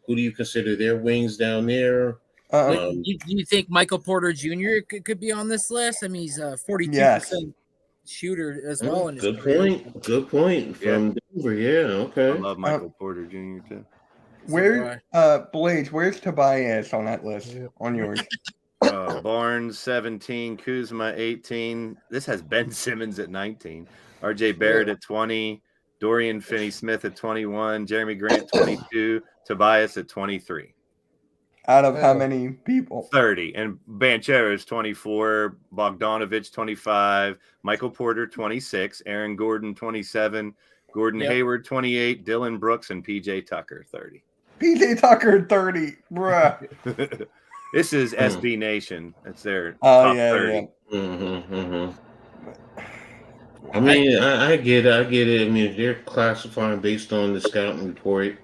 Who do you consider their wings down there? Do you think Michael Porter Jr. could be on this list? I mean, he's 42%. Yes. shooter as well. In his Good career. point. Good point from Denver. Yeah. I Okay. love Michael Porter Jr. too. Where Blaze, where's Tobias on that list on yours? Barnes 17, Kuzma 18. This has Ben Simmons at 19, RJ Barrett at 20, Dorian Finney-Smith at 21, Jeremy Grant 22, Tobias at 23. Out of how many people? 30. And Banchero's 24, Bogdanovich 25, Michael Porter 26, Aaron Gordon 27, Gordon Hayward 28, Dylan Brooks and PJ Tucker 30. PJ Tucker 30, bruh. This is SB Nation. That's their top 30. Yeah. I mean, I get it. I mean, if they're classifying based on the scouting report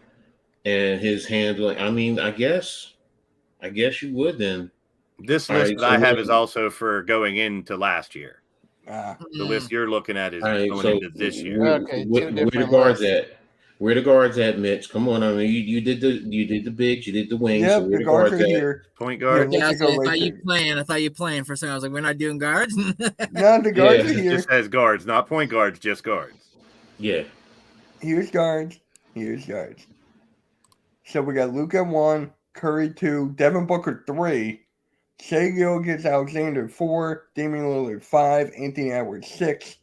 and his handling, I mean, I guess you would then. This list that I have is also for going into last year. The list you're looking at is going into this year. Okay, where the guards at? Where the guards at, Mitch? Come on, I mean, you did the bigs, you did the wings. Yep, so where the guards are here. Point guard. Yeah, I thought you playing for a second. I was like, we're not doing guards. No, the guards are here. It just says guards, not point guards, just guards. Yeah. Here's guards. So we got Luka 1, Curry 2, Devin Booker 3, Shai Gilgeous-Alexander 4, Damian Lillard 5, Anthony Edwards 6,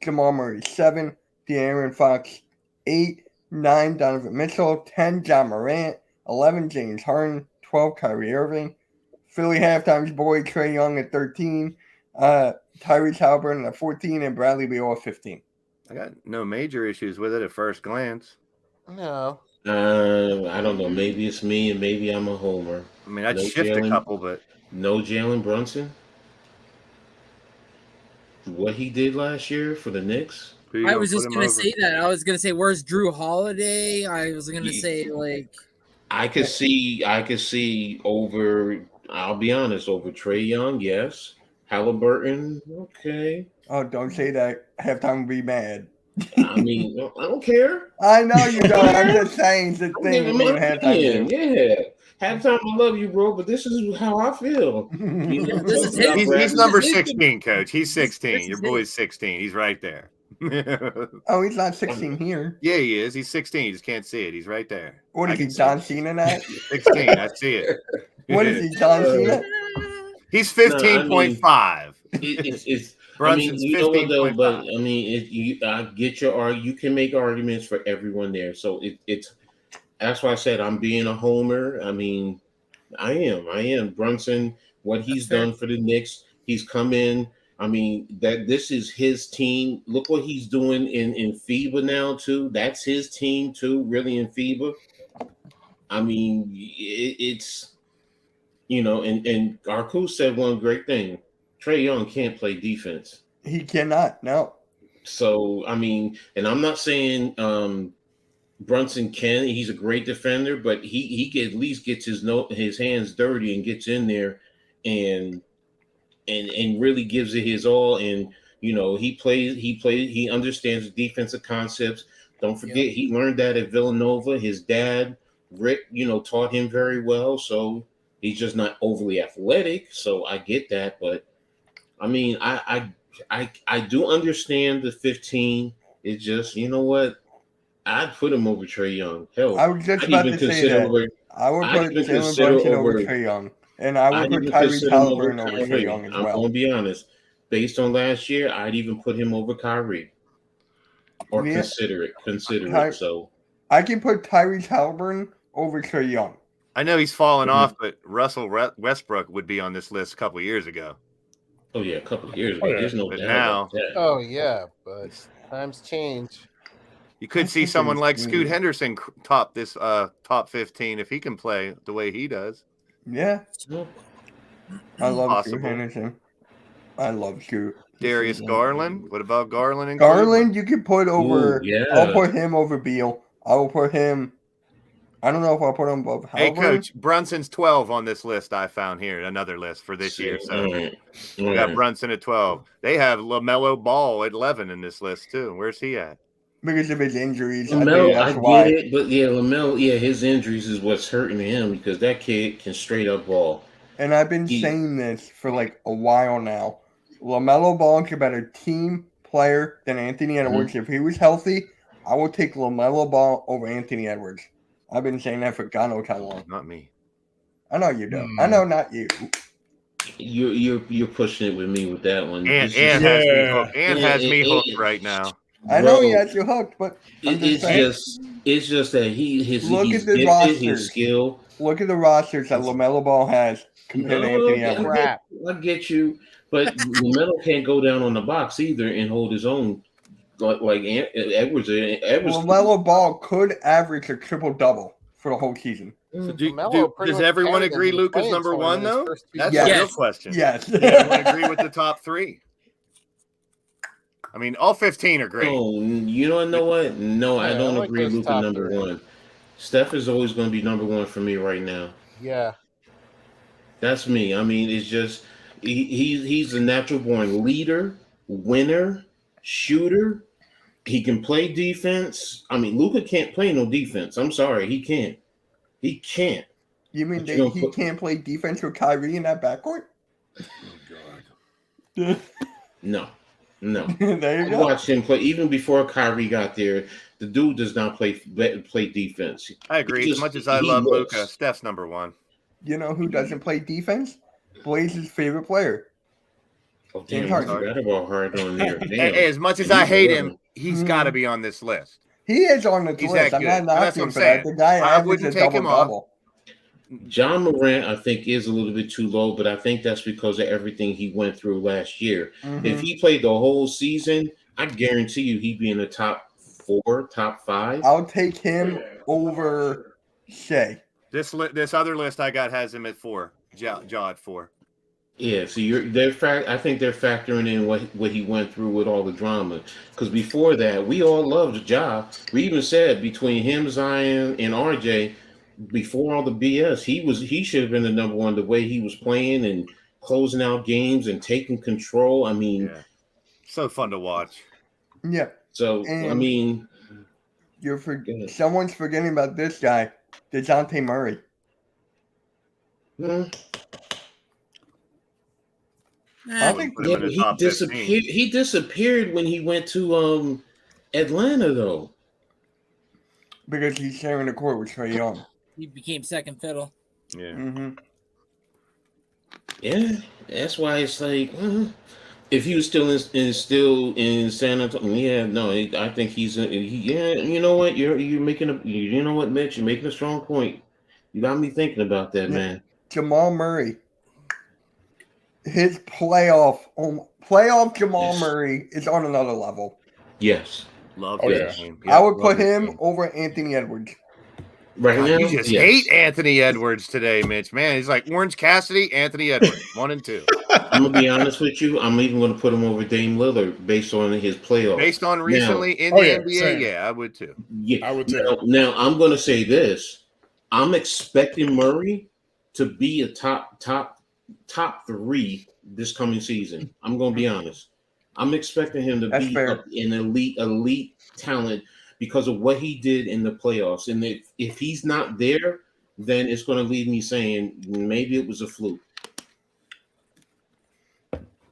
Jamal Murray 7, De'Aaron Fox 8, 9, Donovan Mitchell, 10, John Morant, 11, James Harden, 12, Kyrie Irving, Philly halftime's boy Trae Young at 13, Tyrese Halliburton at 14, and Bradley Beal at 15. I got no major issues with it at first glance. No. I don't know. Maybe it's me, and maybe I'm a homer. I mean, I'd shift a couple, but no Jalen Brunson. What he did last year for the Knicks. I was just gonna say that. I was gonna say, where's Drew Holiday? I was gonna say like. I could see over. I'll be honest, over Trae Young, yes. Halliburton, okay. Oh, don't say that. Halftime will be mad. I mean, I don't care. I know you don't. I'm just saying the thing. Yeah. Halftime, I love you, bro, but this is how I feel. He's number 16, coach. He's 16. Your boy's 16. He's right there. Oh, he's not 16 here. Yeah, he is. He's 16. You just can't see it. He's right there. What is he, John Cena now? 16. I see it. What is he, John Cena? He's 15.5. It's Brunson's 15.5. But I mean, I get you can make arguments for everyone there. So it's that's why I said I'm being a homer. I mean, I am. Brunson, what he's done for the Knicks, he's come in. I mean, that this is his team. Look what he's doing in FIBA now, too. That's his team, too, really, in FIBA. I mean, it's, you know, and Arku said one great thing. Trae Young can't play defense. He cannot, no. So, I mean, and I'm not saying Brunson can. He's a great defender, but he at least gets his hands dirty and gets in there and really gives it his all. And you know, he understands the defensive concepts. Don't forget, he learned that at Villanova. His dad, Rick, you know, taught him very well. So he's just not overly athletic. So I get that, but I mean, I do understand the 15. It's just, you know what? I'd put him over Trae Young. Hell, I was just about to say that. I would put Jalen Brunson over Trae Young. And I would put Tyrese Halliburton over Trae Young as well. I'm going to be honest. Based on last year, I'd even put him over Kyrie. Or consider it. So I can put Tyrese Halliburton over Trae Young. I know he's fallen off, but Russell Westbrook would be on this list a couple of years ago. Oh, yeah, a couple of years ago. There's no doubt about that. Oh, yeah, but times change. You could see someone like Scoot Henderson top 15 if he can play the way he does. Yeah. I love Scoot Henderson. I love Scoot. Darius Garland. What about Garland and Garland? You could put over. Ooh, yeah. I'll put him over Beal. I will put him. I don't know if I'll put him above Halliburton. Hey, Coach, Brunson's 12 on this list I found here. Another list for this year. So we got Brunson at 12. They have LaMelo Ball at 11 in this list, too. Where's he at? Because of his injuries. LaMelo, I get it, but LaMelo, his injuries is what's hurting him because that kid can straight up ball. And I've been saying this for like a while now. LaMelo Ball is a better team player than Anthony Edwards. If he was healthy, I would take LaMelo Ball over Anthony Edwards. I've been saying that for God knows how long. Not me. I know you do. I know not you. You're pushing it with me with that one. And This is- has me Yeah. hooked. And Yeah, has me it- hooked it- right now. I know he Bro, has you hooked, but I'm just it's saying, just that he's Look he's at the gifted, rosters. his skill. look at the rosters that LaMelo Ball has compared to Anthony No, Edwards. Crap. I get you, but LaMelo can't go down on the box either and hold his own like Edwards. Edwards. LaMelo Ball could average a triple-double for the whole season. So LaMelo pretty does much everyone carried them agree in Luka's playing number time one in his though? first 2 That's years. the real Yes. question. Yes. Does everyone agree with the top 3? I mean, all 15 are great. Oh, you know what? No, I Yeah, don't I like agree. those Luka top number 3. 1. Steph is always going to be number 1 for me right now. Yeah. That's me. I mean, it's just he's a natural born leader, winner, shooter. He can play defense. I mean, Luka can't play no defense. I'm sorry, he can't. He can't. You mean But you that don't he put- can't play defense with Kyrie in that backcourt? Oh, No. There you I go. watched him play even before Kyrie got there. The dude does not play defense. I agree. He As just- much as I he love looks. Luka, Steph's number 1. You know who doesn't play defense? Blaze's favorite player. Oh, James damn, Harden. I forgot about Hart on there. Damn. As much as He's I a hate weapon. him, he's got to be on this list. He is on the He's list. that I'm good. not That's knocking what I'm for that. saying. The guy I averages wouldn't a take him off. double-double. John Morant, I think, is a little bit too low, but I think that's because of everything he went through last year. If he played the whole season, I guarantee you he'd be in the top 4, top 5. I'll take him over Shea. This other list I got has him at 4. Ja at 4. Yeah, so I think they're factoring in what he went through with all the drama. Because before that, we all loved Ja. We even said between him, Zion, and RJ, before all the BS, he should have been the number 1. The way he was playing and closing out games and taking control. I mean, Yeah. So fun to watch. Yeah. so I And- mean, ahead. Someone's forgetting about this guy, DeJounte Murray. I think Put him yeah, in but the he top 15. disappeared. He disappeared when he went to Atlanta, though. because he's sharing the court with Trae Young. He became second fiddle. Yeah. Mm-hmm. Yeah, that's why it's like if he was still in San Antonio, yeah, no, I think yeah. You know what? You're making you know what, Mitch? You're making a strong point. You got me thinking about that, Yeah. man. Jamal Murray. His playoff Jamal Yes. Murray is on another level. Yes, Love Oh, his yeah. game. I would love put his him game. over Anthony Edwards. right God, now. you just yes. hate Anthony Edwards today, Mitch. Man, he's like Orange Cassidy, Anthony Edwards, 1 and 2. I'm gonna be honest with you. I'm even gonna put him over Dame Lillard based on his playoff. Based on recently in Oh, the yeah, NBA, same. yeah, I would too. Yeah, I would too. now I'm gonna say this. I'm expecting Murray to be a top 3 this coming season. I'm gonna be honest. I'm expecting him to That's be fair. an elite talent because of what he did in the playoffs. And if he's not there, then it's gonna leave me saying maybe it was a fluke.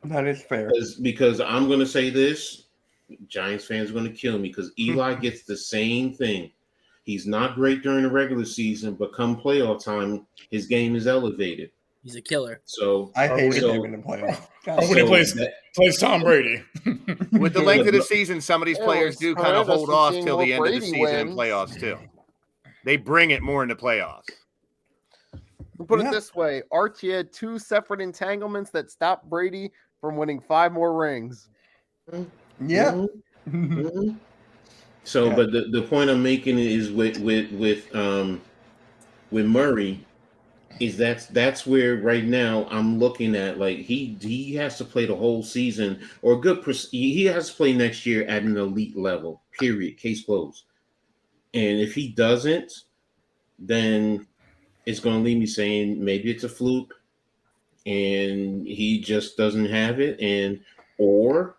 That is fair. Because I'm gonna say this, Giants fans are gonna kill me because Eli gets the same thing. He's not great during the regular season, but come playoff time, his game is elevated. He's a killer. So I hated so- him in the playoffs. God, Oh, when he so plays- that- Plays Tom Brady. With the length of the season, some of these Yeah, players it's do kind of horrendous hold to off see till what the end of the Brady season and wins. playoffs too. They bring it more into playoffs. We'll put Yeah. it this way: Archie had 2 separate entanglements that stopped Brady from winning 5 more rings. yeah. Mhm, mhm. So, Yeah. but the point I'm making is with Murray is that's where right now I'm looking at like he has to play the whole season or a good he has to play next year at an elite level. Period. Case closed. And if he doesn't, then it's going to leave me saying maybe it's a fluke, and he just doesn't have it, or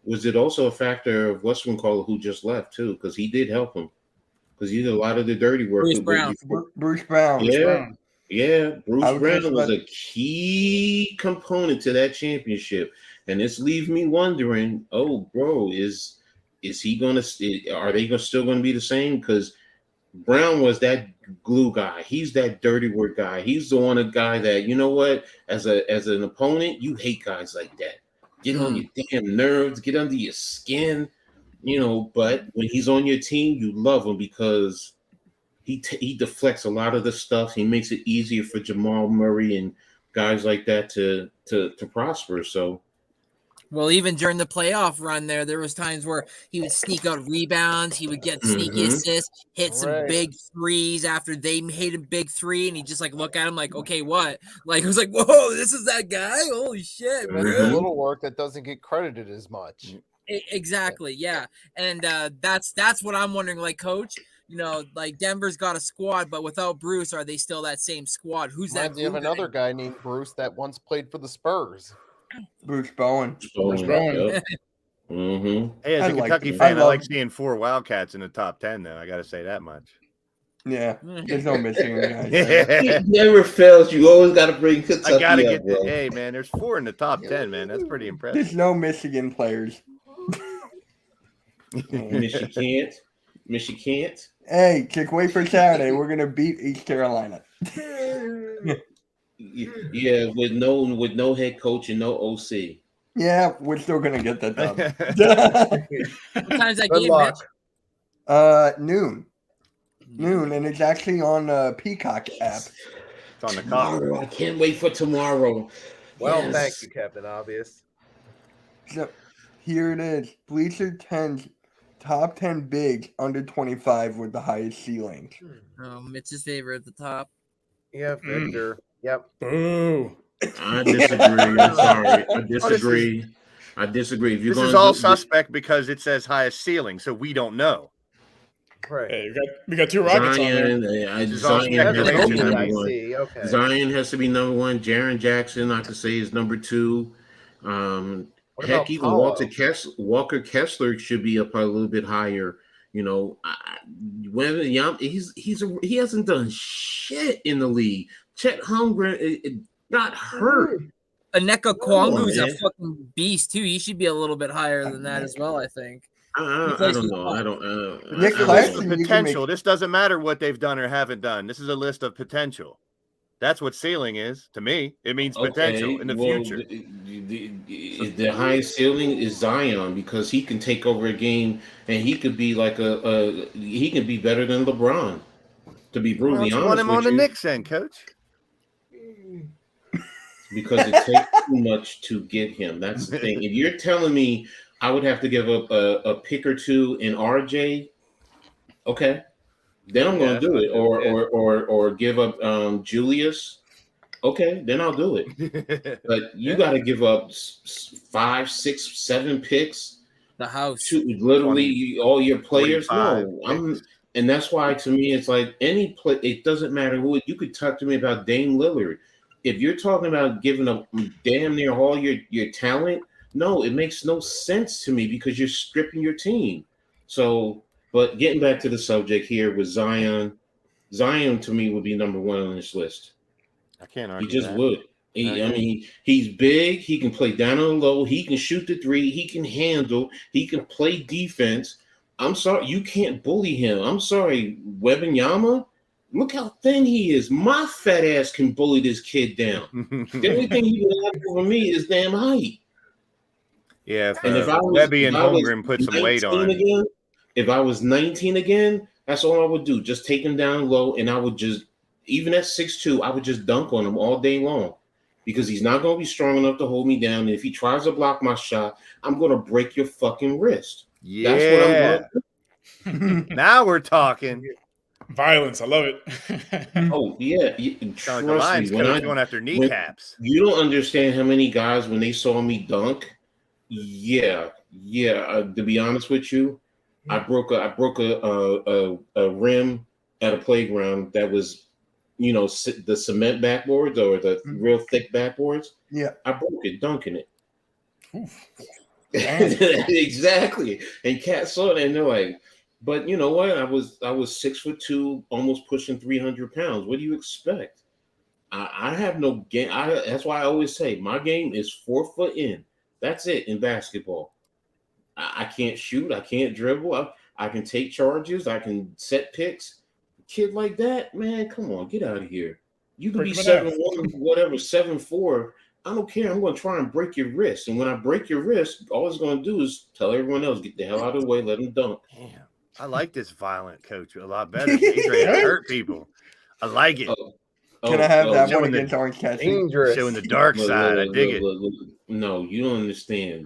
was it also a factor of who just left too? Because he did help him because he did a lot of the dirty work. Bruce Brown. Bruce Brown. Yeah. Brown. Yeah, Bruce I was Brown just was about- a key component to that championship. and this leaves me wondering. Oh, bro, is he gonna? Are they still gonna be the same? Because Brown was that glue guy. He's that dirty word guy. He's the one guy that, you know what, as an opponent, you hate guys like that. Get on your damn nerves, get under your skin, but when he's on your team, you love him because he deflects a lot of the stuff. He makes it easier for Jamal Murray and guys like that to prosper. So well, even during the playoff run there was times where he would sneak out rebounds. He would get sneaky assists, hit some big threes after they hit a big three. And he just look at him like, okay, what? Like, it was like, whoa, this is that guy. Holy shit. That's the little work that doesn't get credited as much. Exactly. Yeah. And that's what I'm wondering. Like, coach, like Denver's got a squad, but without Bruce, are they still that same squad? Who's that? You have another guy named Bruce that once played for the Spurs. Bruce Bowen. Bowen. Hey, as a Kentucky fan, I like seeing 4 Wildcats in the top 10. Though I got to say that much. Yeah, there's no missing guys. It never fails. You always got to bring Kentucky. I got to get the. Hey, man, there's 4 in the top 10. Man, that's pretty impressive. There's no Michigan players. Michigan. Hey, just wait for Saturday. We're gonna beat East Carolina. Yeah, with no head coach and no OC. Yeah, we're still gonna get that done. What time's that game, Mitch? Noon, and it's actually on Peacock app. It's on the clock. I can't wait for tomorrow. Well, thank you, Captain Obvious. So here it is. Bleacher 10's top 10 bigs under 25 with the highest ceilings. Oh, Mitch's favorite at the top. Yeah, Victor. Yep. Boo. I disagree. I'm sorry. I disagree. If This is all suspect because it says highest ceiling, so we don't know. Right. Hey, we got 2 Rockets on there. Zion has to be number I 1. see. Okay. Zion has to be number 1. Jaren Jackson, I could say, is number 2. What Heck, about even Paolo? Walker Kessler should be up a little bit higher. He hasn't done shit in the league. Chet Holmgren got hurt. Aneka Kwangu's man. a fucking beast too. He should be a little bit higher than that as well, I think. I don't know. I don't. Nick This is a list Claxton, of you can potential. make- This doesn't matter what they've done or haven't done. This is a list of potential. That's what ceiling is to me. It means potential in the future. The highest ceiling is Zion because he can take over a game and he could be like he can be better than LeBron. To be brutally honest, Want him on with the you, Knicks, then, coach. because it takes too much to get him. That's the thing. If you're telling me I would have to give up a pick or 2 in RJ, okay. Then I'm going to do it, or give up Julius. Okay, then I'll do it. But you got to give up 5, 6, 7 picks. The house. To literally all your players. 45 No, and that's why to me it's like any play. It doesn't matter who. You could talk to me about Dame Lillard. If you're talking about giving up damn near all your talent, no, it makes no sense to me because you're stripping your team. So. But getting back to the subject here with Zion to me would be number 1 on this list. I can't argue. He just that. would. He's big. He can play down on the low. He can shoot the 3. He can handle. He can play defense. I'm sorry, you can't bully him. I'm sorry, Wembanyama. Look how thin he is. My fat ass can bully this kid down. The only thing he can have over me is damn height. Yeah, And Webby and Holmgren put some weight on. Again, if I was 19 again, that's all I would do. Just take him down low, and I would just, even at 6'2", I would just dunk on him all day long because he's not going to be strong enough to hold me down. And if he tries to block my shot, I'm going to break your fucking wrist. Yeah. That's what I'm going to do. Now we're talking. Violence. I love it. Oh, yeah. Sound like the Lions coach going after kneecaps. You don't understand how many guys, when they saw me dunk, to be honest with you, I broke a rim at a playground that was, the cement backboards or the real thick backboards. Yeah, I broke it dunking it. Exactly. And cats saw it and they're like, but you know what? I was 6'2", almost pushing 300 pounds. What do you expect? I have no game. That's why I always say my game is 4 foot in. That's it in basketball. I can't shoot. I can't dribble. I can take charges. I can set picks. Kid like that, man, come on, get out of here. You can be Break him in 7-1, whatever, 7-4. I don't care. I'm going to try and break your wrist. And when I break your wrist, all it's going to do is tell everyone else, get the hell out of the way, let them dunk. Damn. I like this violent coach a lot better. He's ready to hurt people. I like it. Can I have that one showing the- against Orange Cassidy? Dangerous. Showing the dark side. I dig it. No, you don't understand.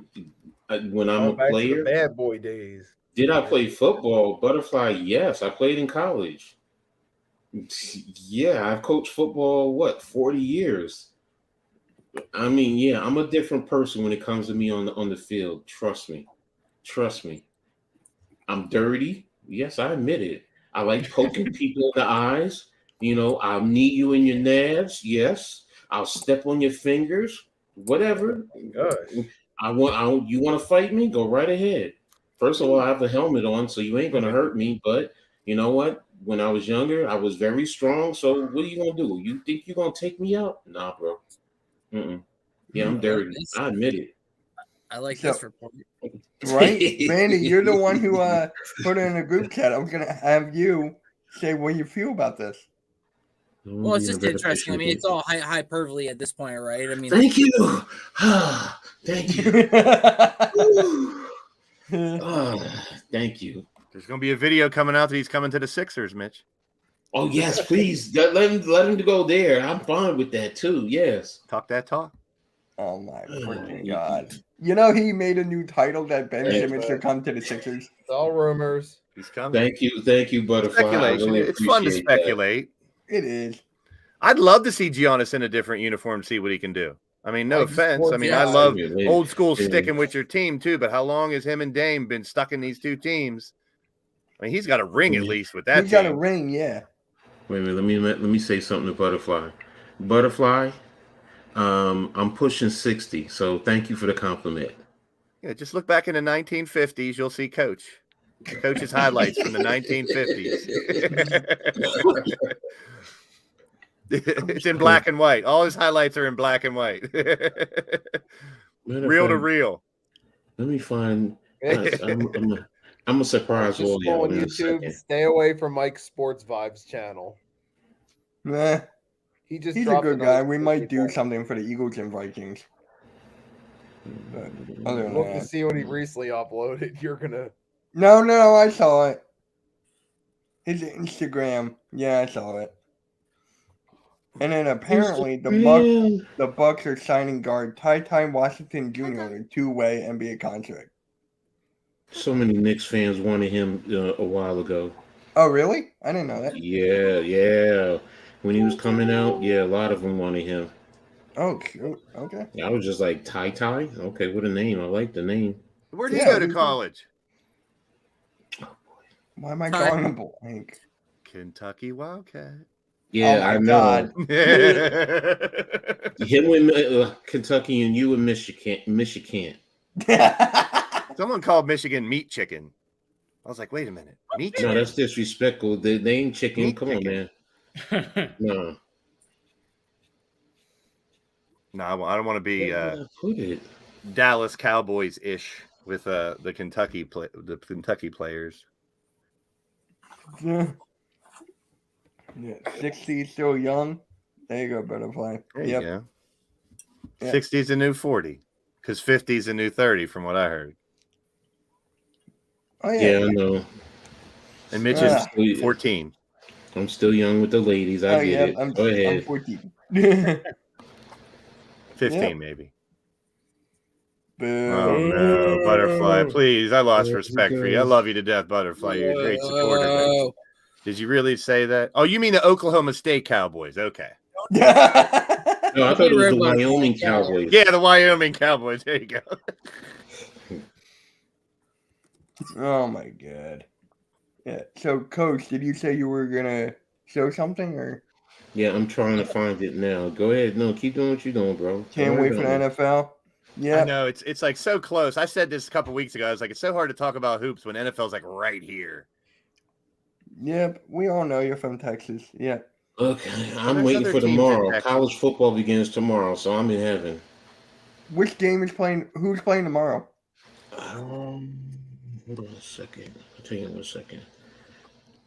When I'm Going a back to the player, bad boy days. did I play football? Butterfly, yes. I played in college. Yeah, I've coached football, 40 years. I mean, yeah, I'm a different person when it comes to me on the field. Trust me. I'm dirty. Yes, I admit it. I like poking people in the eyes. I'll knee you in your nabs. Yes. I'll step on your fingers. Whatever. Gosh. You want to fight me? Go right ahead. First of all, I have a helmet on, so you ain't gonna hurt me. But you know what? When I was younger, I was very strong. So what are you gonna do? You think you're gonna take me out? Nah, bro. Yeah, I'm dirty. I admit it. I like So- this report. Right? Randy, you're the one who put it in a group chat. I'm going to have you say what you feel about this. Well, it's just interesting. I mean, it's all hyperbole at this point, right? I mean, Thank you. Thank you. Thank you. There's going to be a video coming out that he's coming to the Sixers, Mitch. Oh yes, please let him go there. I'm fine with that too. Yes. Talk that talk. Oh my freaking God. He made a new title that Ben Simmons should come to the Sixers. It's all rumors. He's coming. Thank you, Butterfly. Speculation. Really It's fun to appreciate that. speculate. It is. I'd love to see Giannis in a different uniform, see what he can do. I mean, no Like offense. I mean, yeah. I love Yeah. old school Yeah. sticking with your team too, but how long has him and Dame been stuck in these two teams? I mean, he's got a ring at least with that He's got a team. ring, yeah. Wait a minute. Let me say something to Butterfly. Butterfly, I'm pushing 60, so thank you for the compliment. Yeah, just look back in the 1950s. You'll see Coach's highlights from the 1950s. It's in black and white. All his highlights are in black and white. Reel to reel. Let me find. I'm gonna surprise Just all go y'all on in a YouTube. second. Stay away from Mike's Sports Vibes channel. Nah, He just he's a dropped good another guy. We might do 50. something for the Eagles and Vikings. But other than Look to that. see what he recently uploaded. You're gonna. No, I saw it. His Instagram. Yeah, I saw it. And then apparently the Bucks are signing guard Ty Washington Jr. on a two-way NBA contract. So many Knicks fans wanted him a while ago. Oh, really? I didn't know that. Yeah. When he was coming out, yeah, a lot of them wanted him. Oh, shoot. Okay. I was just like, Ty? Okay, what a name. I like the name. Where'd he Yeah, go to we- college? Why am I Ty. drawing a blank? Kentucky Wildcat. Yeah, Oh my I know. God. Him with Kentucky and you and Michigan. Someone called Michigan meat chicken. I was like, wait a minute. Meat No, chicken? that's disrespectful. They ain't chicken. Meat Come on, chicken. man. No. No, I don't want to be Where did I put it? Dallas Cowboys-ish with the Kentucky players. Yeah, 60 still young. There you go, Butterfly. There you Yep. go. Yeah. 60's the new 40 because 50's the new 30 from what I heard. Oh, Yeah, yeah. I know. And Mitch Yeah. is 14. I'm still young with the ladies. I Oh, get yeah. it. I'm Go ahead. 14. 15 Yeah. maybe. Boo. Oh no, Butterfly, please. I lost There respect he for you. I goes. love you to death, Butterfly. You're a great supporter. man. Whoa. Did you really say that? Oh, you mean the Oklahoma State Cowboys? Okay. No, I thought it was the Everybody- Wyoming Cowboys. Yeah, the Wyoming Cowboys. There you go. Oh, my God. Yeah. So, Coach, did you say you were going to show something or Yeah, I'm trying to find it now. Go ahead. No, keep doing what you're doing, bro. can't Don't wait worry for the about it. NFL? I Yeah. know it's like so close. I said this a couple weeks ago. I was like, it's so hard to talk about hoops when NFL's like right here. Yep. We all know you're from Texas. Yeah. Okay, I'm There's waiting other for teams in tomorrow. Texas. College football begins tomorrow, so I'm in heaven. which game is playing? Who's playing tomorrow? Hold on a second. I'll tell you in 1 second.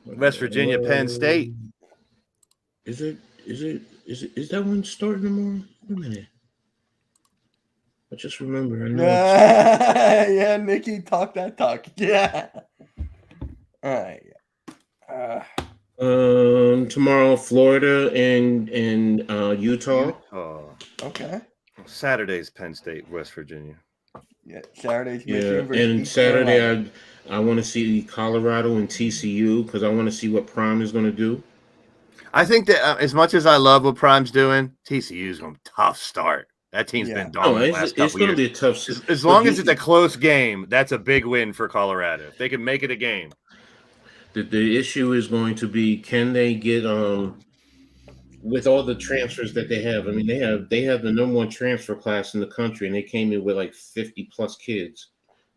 West Virginia, Penn State. Is that one starting tomorrow? Wait a minute. I just remember. I know. Yeah, Nikki, talk that talk. Yeah. All right. Tomorrow, Florida and Utah. Oh, Okay. Saturday's Penn State, West Virginia. Yeah, Saturday's Yeah, Michigan versus and East Carolina. Saturday I want to see Colorado and TCU because I want to see what Prime is going to do. I think that as much as I love what Prime's doing, TCU's going to tough start. That team's Yeah. been dominant last It's couple going to years. be a tough. As long as it's a close game, that's a big win for Colorado. If they can make it a game. The issue is going to be, can they get with all the transfers that they have? I mean, they have the number one transfer class in the country, and they came in with like 50 plus kids,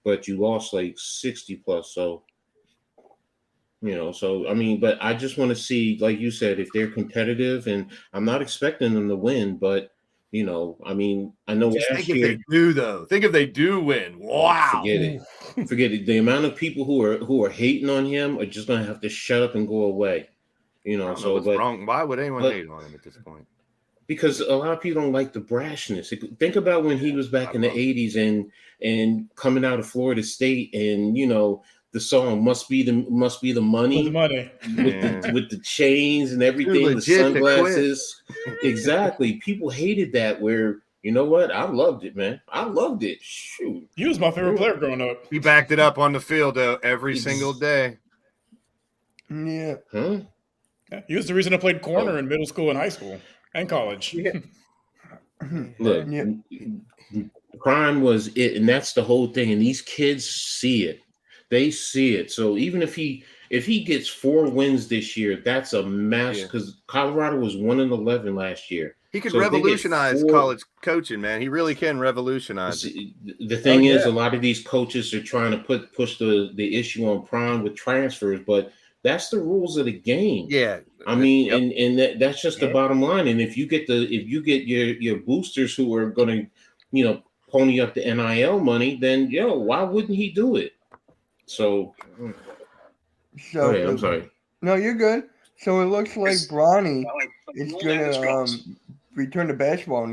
but you lost like 60 plus. So, I mean, but I just want to see, like you said, if they're competitive, and I'm not expecting them to win, but I mean, I know Just last think year. if they do, though. Think if they do win. Wow. Forget it. The amount of people who are hating on him are just gonna have to shut up and go away. I don't know what's wrong. Why would anyone hate on him at this point? Because a lot of people don't like the brashness. Think about when he was back in the 80s and coming out of Florida State, and the song must be the money, With the money. with the chains and everything, the legit to sunglasses. Exactly. People hated that. Where you know what? I loved it, man. I loved it. Shoot. He was my favorite player growing up. He backed it up on the field every single day. Yeah. Huh? Yeah, he was the reason I played corner in middle school and high school and college. Yeah. Look, Yeah. Prime was it, and that's the whole thing. And these kids see it; they see it. So even if he gets 4 wins this year, that's a mass. Because Colorado was 1-11 last year. He could So if they get revolutionize 4 college coaching, man. He really can revolutionize it. The thing is, a lot of these coaches are trying to push the issue on Prime with transfers, but that's the rules of the game. Yeah. I mean, and that's just the bottom line. And if you get your boosters who are going to, pony up the NIL money, then why wouldn't he do it? So, So I'm sorry. No, you're good. So it looks like Bronny is gonna return to basketball in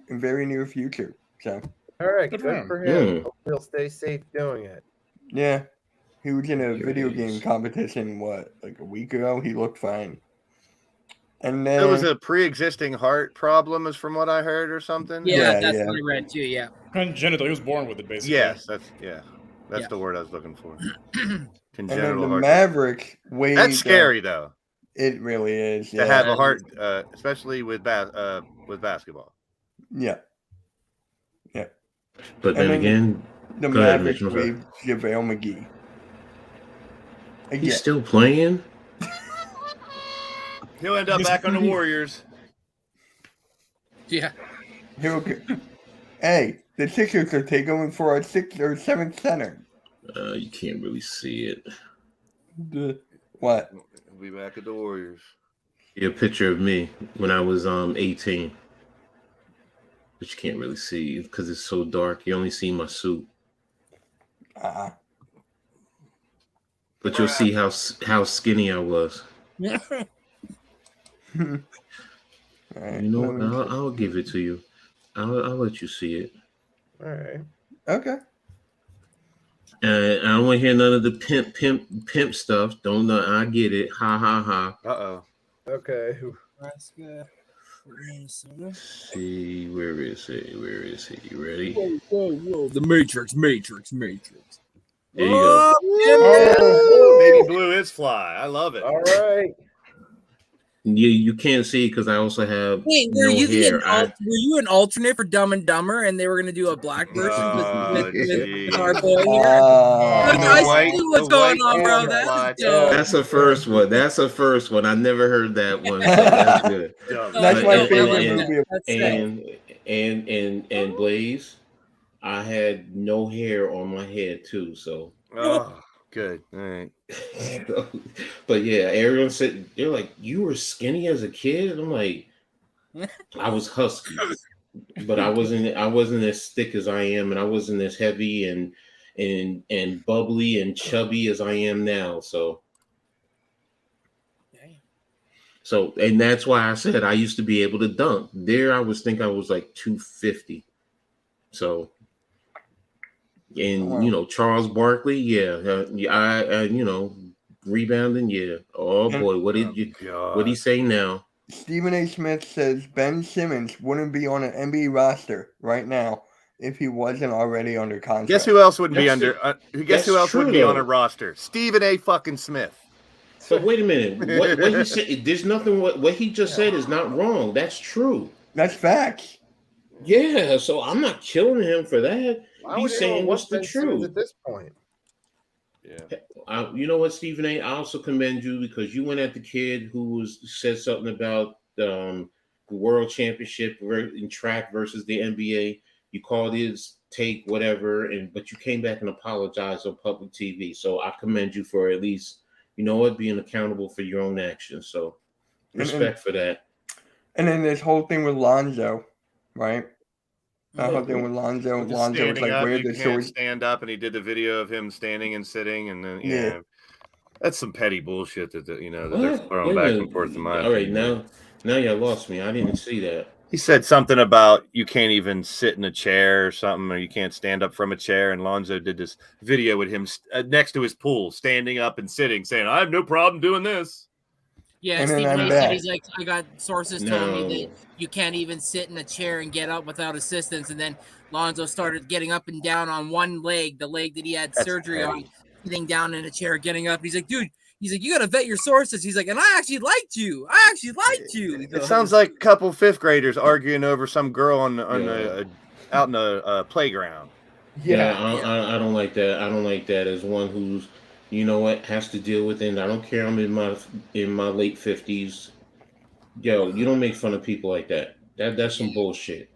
the very near future. So All right, Good good for for him. him. Hope he'll stay safe doing it. yeah, he was in a Here video it game is. competition. Like a week ago? He looked fine. And then There was a pre-existing heart problem, is from what I heard, or something. Yeah, Yeah, that's yeah. what I read too. Yeah. Congenital. He was born with it, basically. Yes, that's Yeah. the word I was looking for. and then Congenital the heart. Mavericks waited. That's scary though, It really is. to Yeah. have a heart, especially with basketball. Yeah. But And then then again, The Go ahead, Mavericks Mitch, I'm sorry. waived JaVale McGee. Again. he's still playing. He'll end up back on the Warriors. Yeah. He'll get- Hey, the Sixers are taking for a 6th or 7th center. You can't really see it. What? He'll be back at the Warriors. A picture of me when I was 18, but you can't really see because it's so dark. You only see my suit, but you'll see how skinny I was. All right, You know, let me- I'll give it to you. I'll let you see it. All right. Okay. I don't want to hear none of the pimp stuff. Don't know. I get it. Ha ha ha. Uh-oh. Okay. See, where is he? Where is he? You ready? Whoa. The Matrix. There you go. Baby blue is fly. I love it. All right. You can't see because I also have Wait, no hair. were you an alternate for Dumb and Dumber, and they were gonna do a black version Oh, with our boy here? Uh, I see what's going on, bro. and That's black. dope. That's a first one. That's a first one. I never heard that one. So that's good. Dumb. That's But- my and- favorite and- movie. That's sick. And Blaze, I had no hair on my head too. So, Oh, good. All right. but yeah, everyone said they're like, you were skinny as a kid. I'm like, I was husky. but I wasn't as thick as I am, and I wasn't as heavy and bubbly and chubby as I am now. So, and that's why I said I used to be able to dunk. There, I think I was like 250. So, and Charles Barkley, I rebounding, yeah. Oh boy, what did he say now? Stephen A. Smith says Ben Simmons wouldn't be on an NBA roster right now if he wasn't already under contract. Guess who else wouldn't be That's under? Guess that's who else true, would be on a though. roster? Stephen A. fucking Smith. So wait a minute. What he said? There's nothing. What he just said is not wrong. That's true. That's facts. Yeah. So I'm not killing him for that. Why would He's saying anyone what's want the Ben Simmons truth. at this point? Yeah. You know what, Stephen A. I also commend you because you went at the kid who said something about the world championship in track versus the NBA. You called his take whatever, but you came back and apologized on public TV. So I commend you for at least, being accountable for your own actions. So respect for that. And then this whole thing with Lonzo, right? That whole thing with Lonzo. Just Lonzo was standing like, up, where you the can't shorts? stand up, and he did the video of him standing and sitting, and then Yeah. that's some petty bullshit that they're What? throwing Wait a back minute. and forth in my All right, opinion. now you lost me. I didn't see that. He said something about you can't even sit in a chair or something, or you can't stand up from a chair. And Lonzo did this video with him next to his pool, standing up and sitting, saying, "I have no problem doing this." Yeah, And then Stephen I'm A. said back. he's like, I got sources telling me No. that you can't even sit in a chair and get up without assistance. And then Lonzo started getting up and down on one leg, the leg that he had That's surgery on, petty. sitting down in a chair, getting up. He's like, dude, you got to vet your sources. He's like, and I actually liked you. It sounds like a couple fifth graders arguing over some girl out in a playground. Yeah. I don't like that. I don't like that as one who's, has to deal with it. And I don't care. I'm in my late 50s. Yo, you don't make fun of people like that. That's some bullshit.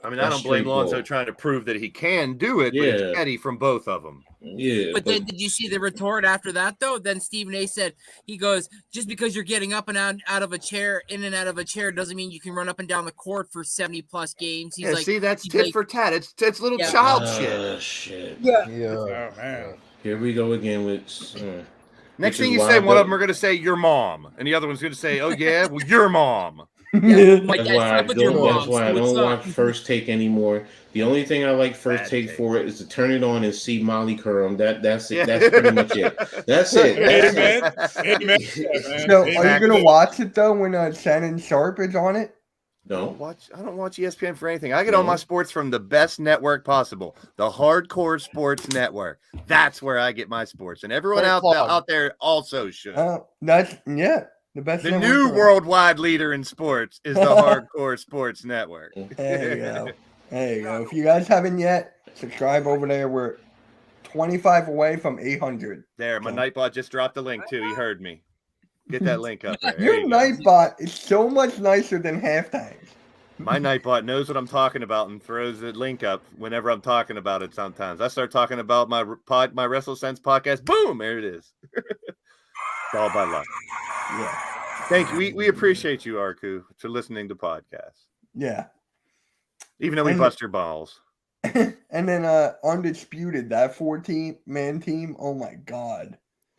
I mean, I don't blame Lonzo trying to prove that he can do it, but it's petty from both of them. Yeah. But then did you see the retort after that, though? Then Stephen A. said, he goes, just because you're getting up and out of a chair, in and out of a chair, doesn't mean you can run up and down the court for 70-plus games. He's like, see, that's he's tit like- for tat. It's little child shit. Shit. Yeah. Oh man. Here we go again with. Next Which thing is you why say, I one of don't- them are going to say your mom, and the other one's going to say, "Oh yeah, well your mom." Yeah, my That's dad why I slept with your don't. mom, That's why I so what's don't up? watch First Take anymore. The only thing I like First Bad Take Take. for is to turn it on and see Molly Curran. That's it. That's pretty much it. That's it. Amen. That's it. Amen. Yeah, man. So, are Amen. you gonna watch it though when Shannon Sharp is on it? I No. don't watch ESPN for anything. I get all my sports from the best network possible, the Hardcore Sports Network. That's where I get my sports, and everyone Great out plug. there also should. That's the best. The network new around. worldwide leader in sports is the Hardcore Sports Network. There you go. There you go. If you guys haven't yet, subscribe over there. We're 25 away from 800. There, my Nightbot just dropped the link too. He heard me. Get that link up there. There Your you go. Nightbot is so much nicer than halftime. My Nightbot knows what I'm talking about and throws the link up whenever I'm talking about it. Sometimes I start talking about my WrestleSense podcast. Boom, there it is. It's all by luck. Yeah. Thank you. We appreciate you, Arku, for listening to podcasts, Yeah. even though we And- bust your balls. And then Undisputed, that 14-man team. Oh my God.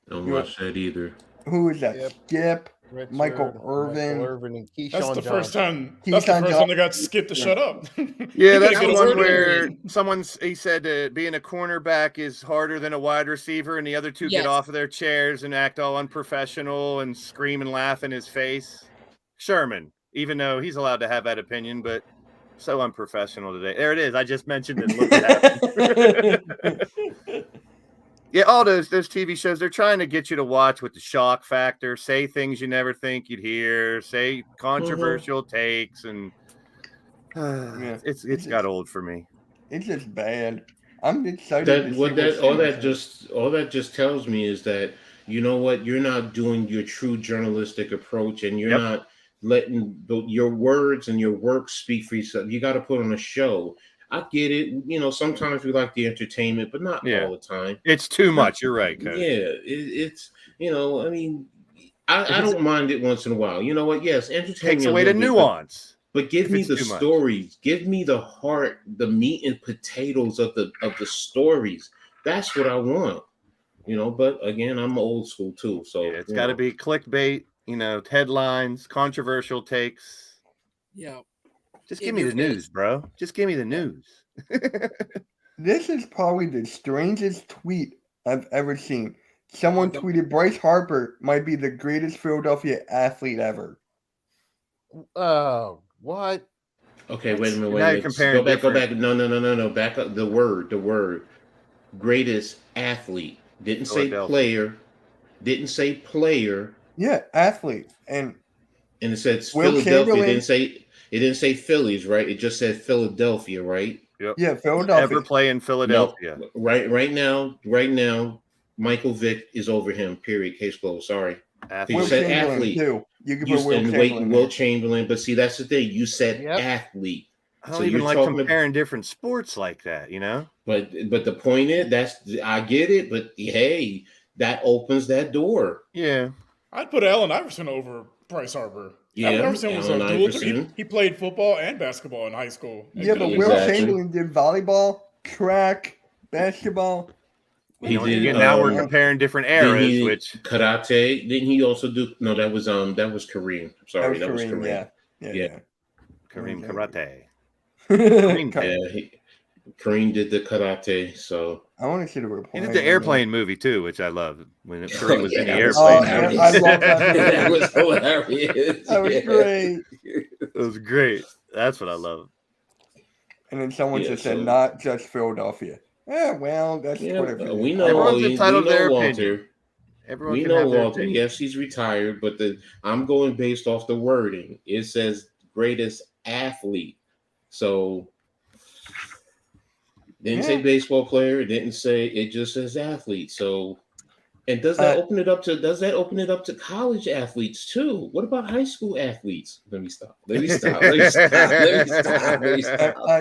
Don't watch that either. Who is that? Yep. Skip. Richard, Michael Irvin. and Keyshawn That's the first Johnson. time. That's the Keyshawn first time they got Skip to shut up. Yeah, He that's couldn't the get a one word in. where he said being a cornerback is harder than a wide receiver, and the other two Yes. get off of their chairs and act all unprofessional and scream and laugh in his face. Sherman, even though he's allowed to have that opinion, but so unprofessional today. There it is. I just mentioned it. Look at that. Yeah, all those TV shows, they're trying to get you to watch with the shock factor, say things you never think you'd hear, say controversial takes, and it's got old for me. It's just bad. I'm excited. That to what see that all that Simmons just tells me is that you know what, you're not doing your true journalistic approach, and you're Yep. not letting your words and your work speak for yourself. You got to put on a show. I get it. Sometimes we like the entertainment, but not Yeah. all the time. It's too much. You're right, Coach. Yeah, it's I mean, I don't mind it once in a while. You know what? Yes, entertainment Takes away the nuance. But give If me it's the too much. stories. Give me the heart, the meat and potatoes of the stories. That's what I want. But again, I'm old school too. So Yeah, it's got to be clickbait, headlines, controversial takes. Yeah. Just In give me your the face. news, bro. Just give me the news. This is probably the strangest tweet I've ever seen. Someone the- tweeted Bryce Harper might be the greatest Philadelphia athlete ever. Oh, what? Okay, wait a minute, Now wait you're a minute. comparing Go back. different- No. Back up the word. Greatest athlete. Didn't say Philadelphia. player. Yeah, athlete. And And it said Will Philadelphia. Chamberlain- It didn't say Phillies, right? It just said Philadelphia, right? Yep. yeah, Philadelphia. Ever play in Philadelphia? No, right now, Michael Vick is over him. Period. Case closed. Sorry. Athlete. Will You said Chamberlain athlete. too. You can You put Will said Chamberlain. Will there. Chamberlain, but see that's the thing. You said Yep. athlete. I don't So even you're like talking comparing different sports like that, But the point is I get it, but hey, that opens that door. Yeah. I'd put Allen Iverson over Bryce Harper. Yeah, Allen Iverson was a Allen dual. Iverson. He played football and basketball in high school. Yeah, but Will Exactly. Chamberlain did volleyball, track, basketball. He did. Again, now we're comparing different eras, which karate. Didn't he also do? No, that was Kareem. Sorry, that was Kareem. Yeah. Kareem Karate. Kareem. Yeah, Kareem did the karate. So I want to see the report. He did the airplane movie too, which I love. When Kareem was in the that was airplane. hilarious. movie. I love that. that was hilarious. That was Yeah. great. It was great. That's what I love. And then someone Yeah, just said, so- not just Philadelphia. Yeah, well, that's Yeah, whatever. we know. Everyone's entitled to their Walter. opinion. Everyone We can know have their Walter. opinion. Yes, he's retired, but I'm going based off the wording. It says greatest athlete. So didn't say Yeah. baseball player. It just says athlete. So and does that open it up to college athletes too? What about high school athletes? Let me stop.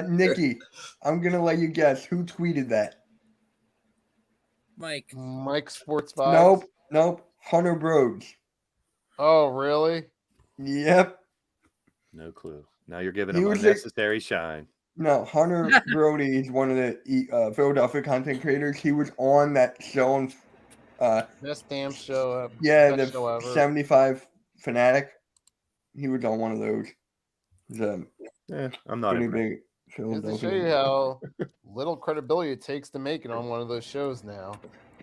Nikki, I'm going to let you guess who tweeted that. Mike Sports Vibes. Nope. Hunter Broads. Oh, really? Yep. No clue. Now you're giving He him was unnecessary shine. No, Hunter Brody is one of the Philadelphia content creators. He was on that show on, Best damn show. yeah, best the show ever. 75 Fanatic. He was on one of those. He's a I'm not pretty impressed. big Just to show Philadelphia. you how little credibility it takes to make it on one of those shows now.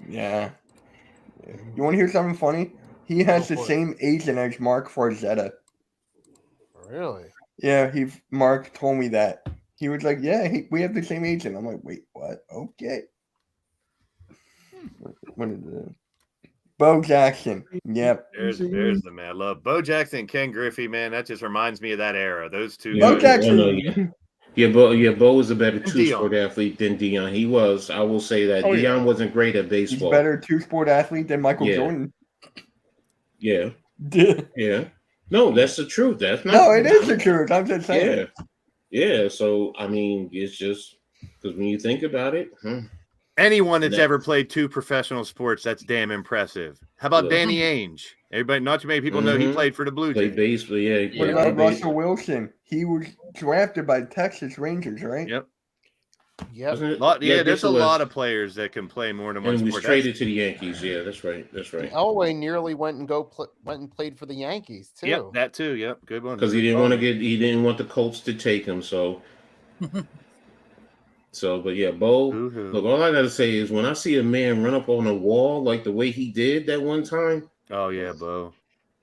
Yeah. You want to hear something funny? He has Go the for it. same agent as Mark Farzetta. Really? Yeah, Mark told me that. He was like, "Yeah, we have the same agent." I'm like, "Wait, what?" Okay. What is it? Bo Jackson. Yep. There's the man I love. Bo Jackson and Ken Griffey, man. That just reminds me of that era. Those two. Bo guys. Jackson. Bo was a better And two-sport athlete than Dion. He was. I will say that. Oh, yeah. Dion wasn't great at He's baseball. better two-sport athlete than Michael Yeah. Jordan. Yeah. Yeah. Yeah. No, that's the truth. That's not. No, it is the truth. I'm just saying. Yeah. So I mean, it's just because when you think about it, Anyone that's No. ever played two professional sports, that's damn impressive. How about Yeah. Danny Ainge? Everybody, not too many people know he Mhm. played for the Blue play Jays. baseball. Yeah. What yeah, about play Russell baseball. Wilson? He was drafted by Texas Rangers, right? Yep. Yep. Wasn't it? Yeah, there's a Dixon was- lot of players that can play more than one And was sport. traded to the Yankees. Yeah, that's right. That's right. Elway nearly went and played for the Yankees too. Yep, that too. Yep, good one. Because he didn't want to he didn't want the Colts to take him. So. But yeah, Bo. Hoo-hoo. Look, all I gotta say is when I see a man run up on a wall like the way he did that one time, Oh yeah, Bo.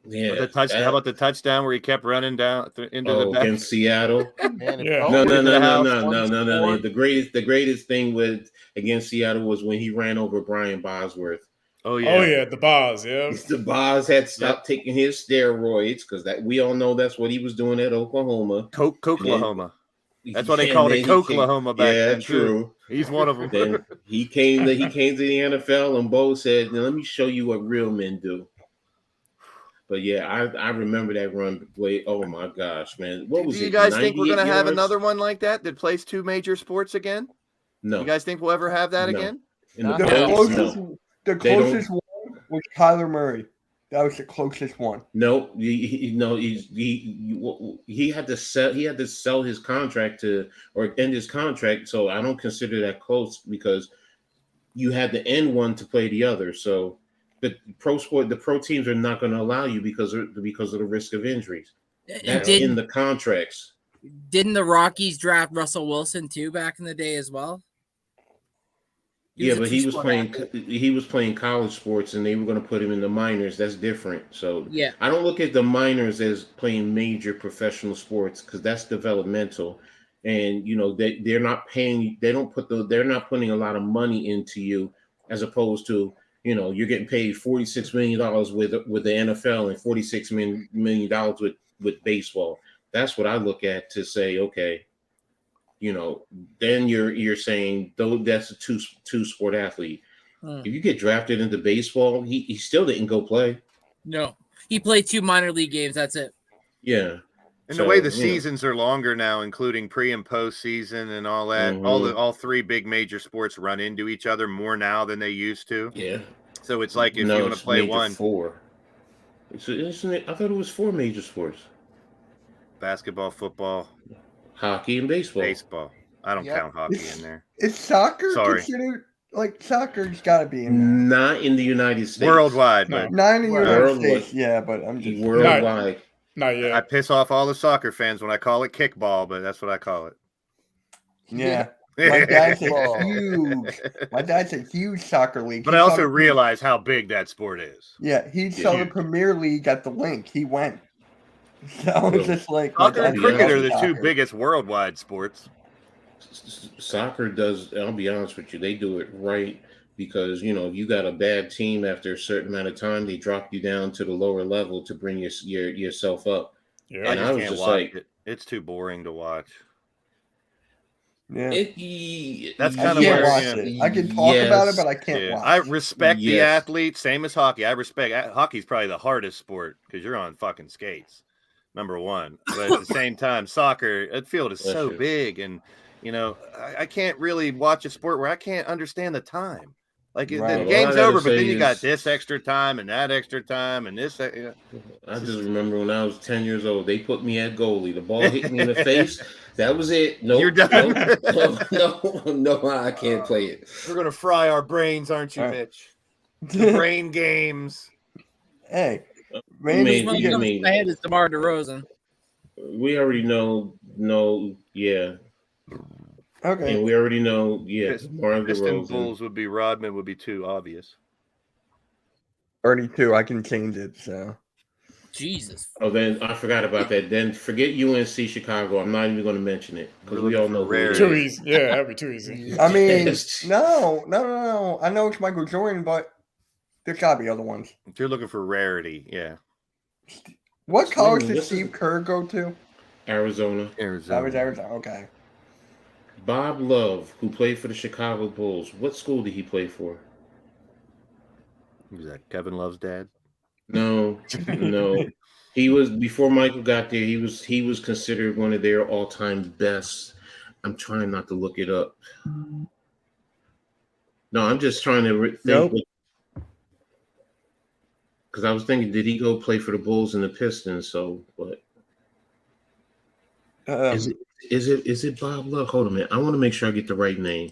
yeah. The touchdown. How about the touchdown where he kept running down into the back? Against Seattle? Man, if Yeah. Elway No. was one The greatest thing with against Seattle was when he ran over Brian Bosworth. Oh Oh yeah. yeah, the Boz, yeah. The Boz had stopped taking his steroids because that we all know that's what he was doing at Oklahoma. Coklahoma. That's what they And called then it, he came- Coklahoma back Yeah, then. too. true. He's one of them. Then he came to the NFL, and Bo said, "Now let me show you what real men do." But yeah, I remember that run play. Oh my gosh, man! What was Do you it? guys think we're 98 gonna have yards? another one like that plays two major sports again? No. You guys think we'll ever have that No. again? In the Not The Yeah. past, closest, no. the They don't- closest one was Kyler Murray. That was the closest one. No, he had to sell. He had to sell his contract to or end his contract. So I don't consider that close because you had to end one to play the other. So the pro teams are not going to allow you because of the risk of injuries. And That's in the contracts. didn't the Rockies draft Russell Wilson too back in the day as well? Yeah, but he was two-sport playing. athlete. He was playing college sports, and they were going to put him in the minors. That's different. So Yeah. I don't look at the minors as playing major professional sports because that's developmental, and they're not paying. They're not putting a lot of money into you as opposed to you're getting paid $46 million with the NFL and $46 million with baseball. That's what I look at to say, okay. Then you're saying though that's a two sport athlete. If you get drafted into baseball, he still didn't go play. No, he played 2 minor league games. That's it. Yeah, And the way the seasons are longer now, including pre and post season and all that, all 3 big major sports run into each other more now than they used to. Yeah. So it's like if you want to play one, 4. Isn't it? I thought it was 4 major sports: basketball, football, hockey, and baseball. I don't count hockey in there. Is soccer Sorry. considered soccer's got to be in there? Not in the United States. Worldwide, No. but Not in the United Worldwide. States, yeah, but I'm just Worldwide. Not yet. I piss off all the soccer fans when I call it kickball, but that's what I call it. yeah. My dad's a huge soccer league. But He I saw also the- realize how big that sport is. Yeah, he saw the Premier League at the link. He went. So I was just like, my Soccer and dad cricket are loves the 2 soccer. biggest worldwide sports. Soccer does. I'll be honest with you. They do it right because if you got a bad team after a certain amount of time, they drop you down to the lower level to bring yourself up. Yeah. And I was can't just watch like, it. It's too boring to watch. Yeah. That's I kind of can't where watch it. I can talk about it, but I can't Yeah, watch. I respect the Yes. athlete, same as hockey. I respect hockey's probably the hardest sport because you're on fucking skates, number one. But at the same time, soccer, that field is so you. big, and I can't really watch a sport where I can't understand the time. Like Right. the Well, game's all I gotta over, but say then you got is- this extra time and that extra time and this. I just remember when I was 10 years old, they put me at goalie. The ball hit me in the face. That was it. Nope, You're done. No, I can't play it. We're gonna fry our brains, aren't you, All right. Mitch? The brain games. Hey, You Randy, mean- What you comes get- to my head is DeMar DeRozan. We already know. No, yeah, okay. and we already know. Yeah, Piston Marvin DeRozan. Bulls would be Rodman would be too obvious. 32. I can change it. So Jesus. Oh, then I forgot about that. Then forget UNC Chicago. I'm not even going to mention it because We're we all looking know for who it rare. Too is. easy. Yeah, that'd be too easy. I mean, Yes. no. I know it's Michael Jordan, but there's gotta be other ones. If you're looking for rarity, yeah. What college did this is- Steve Kerr go to? Arizona. Arizona. That was Arizona. Okay. Bob Love, who played for the Chicago Bulls. What school did he play for? Was that Kevin Love's dad? No. He was before Michael got there. He was considered one of their all-time best. I'm trying not to look it up. No, I'm just trying to think. Nope. Because I was thinking, did he go play for the Bulls and the Pistons? So, but is it Bob Love? Hold on a minute. I want to make sure I get the right name.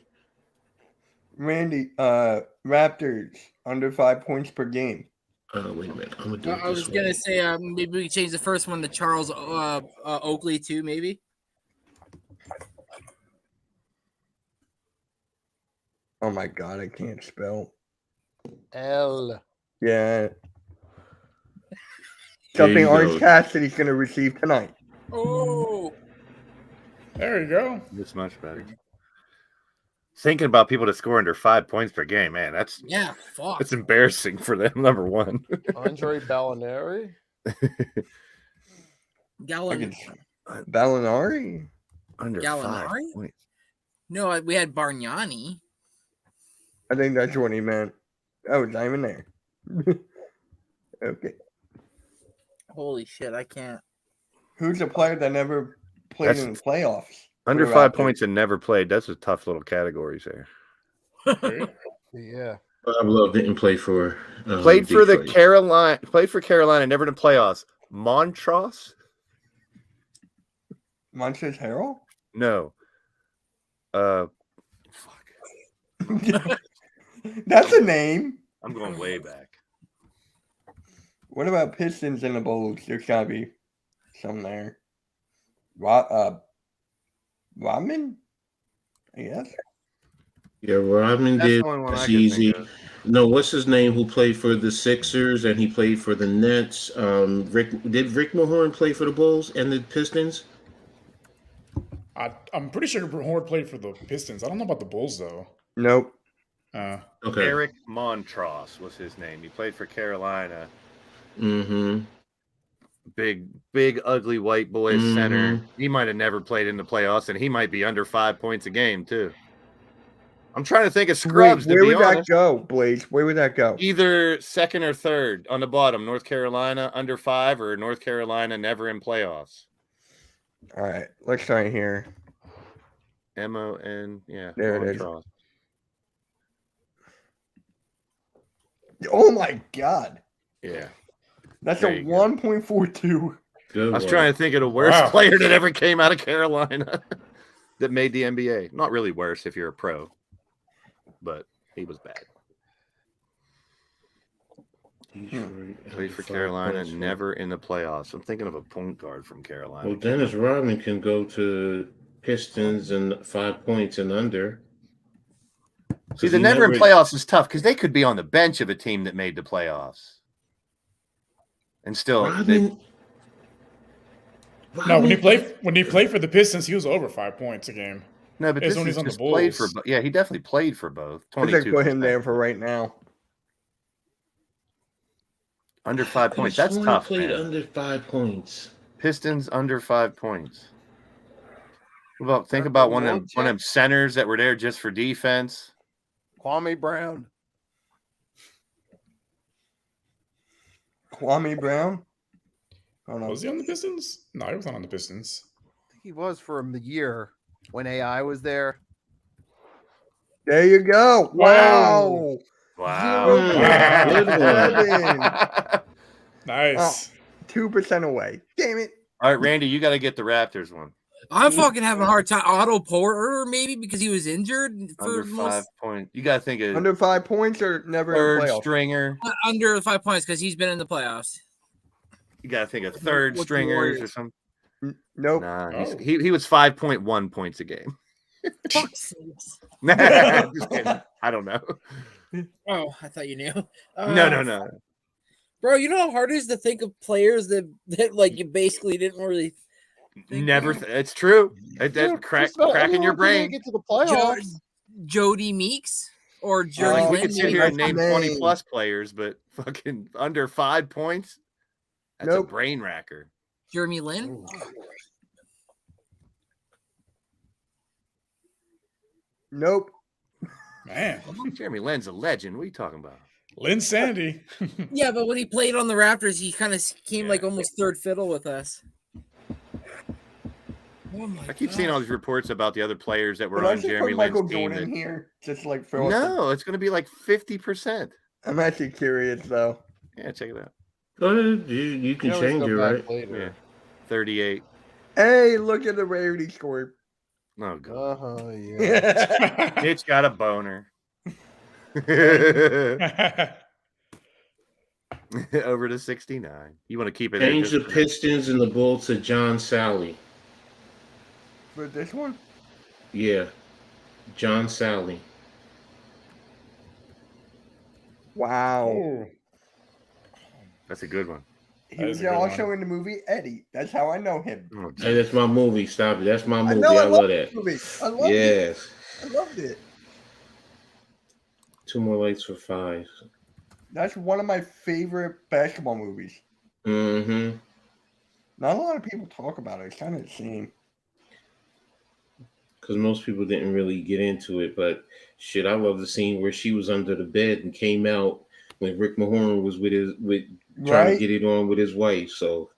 Randy, Raptors under 5 points per game. Wait a minute. I'm gonna do it I was this way. gonna say maybe we could change the first one to Charles Oakley too, maybe. Oh my god, I can't spell. L. Yeah. There Something you Orange go. Cassidy's gonna receive tonight. Oh, There you go. It's much better. Thinking about people that score under 5 points per game, man, that's yeah, fuck. embarrassing for them. Number one. Andre Bellinari. Gallinari? Ballinari? Under Gallinari? 5 points. No, we had Bargnani. I think that's what he meant. Oh, it's not even there. Okay. Holy shit, I can't. Who's the player that never played That's- in the playoffs? Under For the 5 Raptors? points and never played. That's a tough little categories there. Okay. Yeah. Bob Love didn't play for. Played for the Detroit. Carolina. Played for Carolina. Never in the playoffs. Montross? Montrezl Harrell? No. Fuck. That's a name. I'm going way back. What about Pistons and the Bulls? There's gotta be some there. Rodman? I guess. Yeah, Rodman That's did. the only one I It's can think easy. of. No, what's his name? Who played for the Sixers and he played for the Nets? Rick Mahorn play for the Bulls and the Pistons? I'm pretty sure Horn played for the Pistons. I don't know about the Bulls though. Nope. Okay. Eric Montross was his name. He played for Carolina. Mm-hmm. Big, ugly white boy Mhm. center. He might have never played in the playoffs, and he might be under 5 points a game too. I'm trying to think of scrubs. Wait, to where be would that honest. go, Blaze? Where would that go? Either second or third on the bottom. North Carolina under 5, or North Carolina never in playoffs. All right, let's try it here. MON. Yeah. There it is. Montross. Oh my God, Yeah. that's There a you go. 1.42. Good I was one. trying to think of the worst Wow. player that ever came out of Carolina that made the NBA. Not really worse if you're a pro, but he was bad. Detroit, Played for 5 Carolina, points. never in the playoffs. I'm thinking of a point guard from Carolina. Well, Dennis Rodman can go to Pistons and 5 points and under. See, 'Cause the he never in playoffs is tough because they could be on the bench of a team that made the playoffs, and still, Rodman, No, when he Rodman- played for the Pistons, he was over 5 points a game. no. But It's this when is he's on the just played for. Bulls. Yeah, he definitely played for both. Let's just 22 put him there for right now. under 5 I points. could've That's sworn tough, he played man. under 5 points. Pistons under 5 points. Well, think about one of them centers that were there just for defense. Kwame Brown. Kwame Brown. Oh no. Was he on the Pistons? No, he was not on the Pistons. I think he was for the year when AI was there. There you go. Wow. Wow. Good one. Nice. 2% away. Damn it. All right, Randy, you got to get the Raptors one. I'm fucking having a hard time. Otto Porter, maybe because he was injured for Under 5 most points. You got to think of Under 5 points or never in third playoffs? stringer. under 5 points because he's been in the playoffs. You got to think of third With the stringers or Warriors. something. Nope. Nah, Oh. he was 5.1 points a game. Fuck sakes. Just kidding. I don't know. Oh, I thought you knew. No. Bro, you know how hard it is to think of players that like you basically didn't really think Never. of? It's true. It, Yeah, crack just about in your everyone can brain. Get to the Jo- playoffs. Jody Meeks or Jeremy Oh, We Lin. could sit maybe? here and That's name the 20 name. plus players, but fucking under 5 points. That's Nope. a brain racker. Jeremy Lin. Nope. Man, Jeremy Lin's a legend. What are you talking about? Lynn Sandy. Yeah, but when he played on the Raptors, he kind of came like almost third fiddle with us. Oh my I keep seeing all these reports about the other players that were Can I on just Jeremy put Michael Lin's team. Jordan that- here? Just like throw us No, it's going to be like 50%. I'm actually curious though. Yeah, check it out. Go ahead. You can You always change go it, back right? later. Yeah. 38. Hey, look at the rarity score. Oh, God. Yeah. Mitch got a boner. Over to 69. You want to keep it there Change the just for- Pistons and the Bulls to John Sally. For this one? Yeah. John Sally. Wow. Oh, That's a good one. He That is was a good also one. in the movie Eddie. That's how I know him. Oh, Hey, that's my movie. Stop it. That's my I movie. know, I I love love that. the movie. I loved it. Yes. I loved it. 2 more lights for 5. That's one of my favorite basketball movies. Mm-hmm. Not a lot of people talk about it. It's kind of insane. Because most people didn't really get into it, but shit, I love the scene where she was under the bed and came out when Rick Mahorn was trying to Right? get it on with his wife. So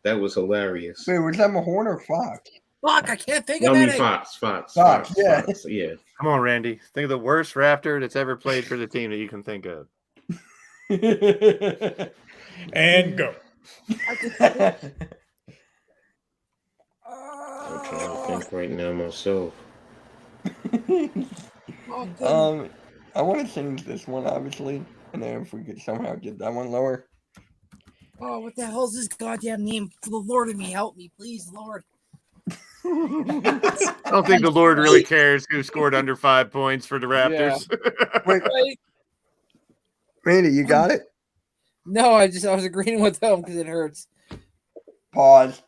that was hilarious. Wait, was that Mahorn or Fox? Fuck, I can't think of I mean, any. Fox, yeah. yeah. Come on, Randy. Think of the worst Raptor that's ever played for the team that you can think of. And go. I'm trying to think right now myself. I want to change this one, obviously, and then if we could somehow get that one lower. Oh, what the hell's this goddamn name? For the Lord of me, help me, please, Lord. I don't think the Lord really cares who scored under 5 points for the Raptors. Wait, Right? Randy, you got it? No, I was agreeing with them because it hurts. Pause.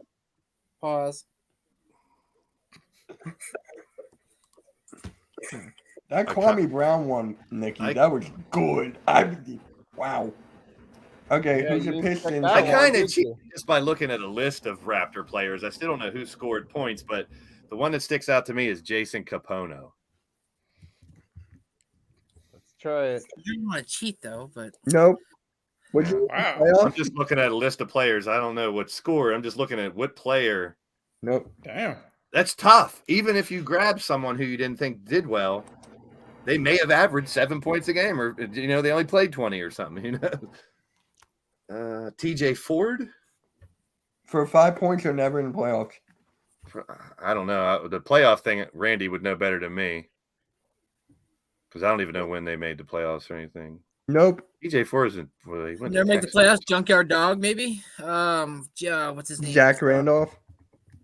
Pause. That I Kwame Brown one, Nikki, that was good. Wow. Okay, Yeah, who's you the didn't check Pistons? that I one, kind of did cheat you? just by looking at a list of Raptor players. I still don't know who scored points, but the one that sticks out to me is Jason Capono. Let's try it. I didn't want to cheat though, but Nope. What'd you Wow. I'm just looking at a list of players. I don't know what score. I'm just looking at what player. Nope. Damn. That's tough. Even if you grab someone who you didn't think did well, they may have averaged 7 points a game, or they only played 20 or something. TJ Ford. For 5 points or never in the playoffs. I don't know. The playoff thing, Randy would know better than me, because I don't even know when they made the playoffs or anything. Nope. TJ Ford isn't. Well, he went to never made the Texas. playoffs. Junkyard Dog, maybe. What's his name? Zach Randolph.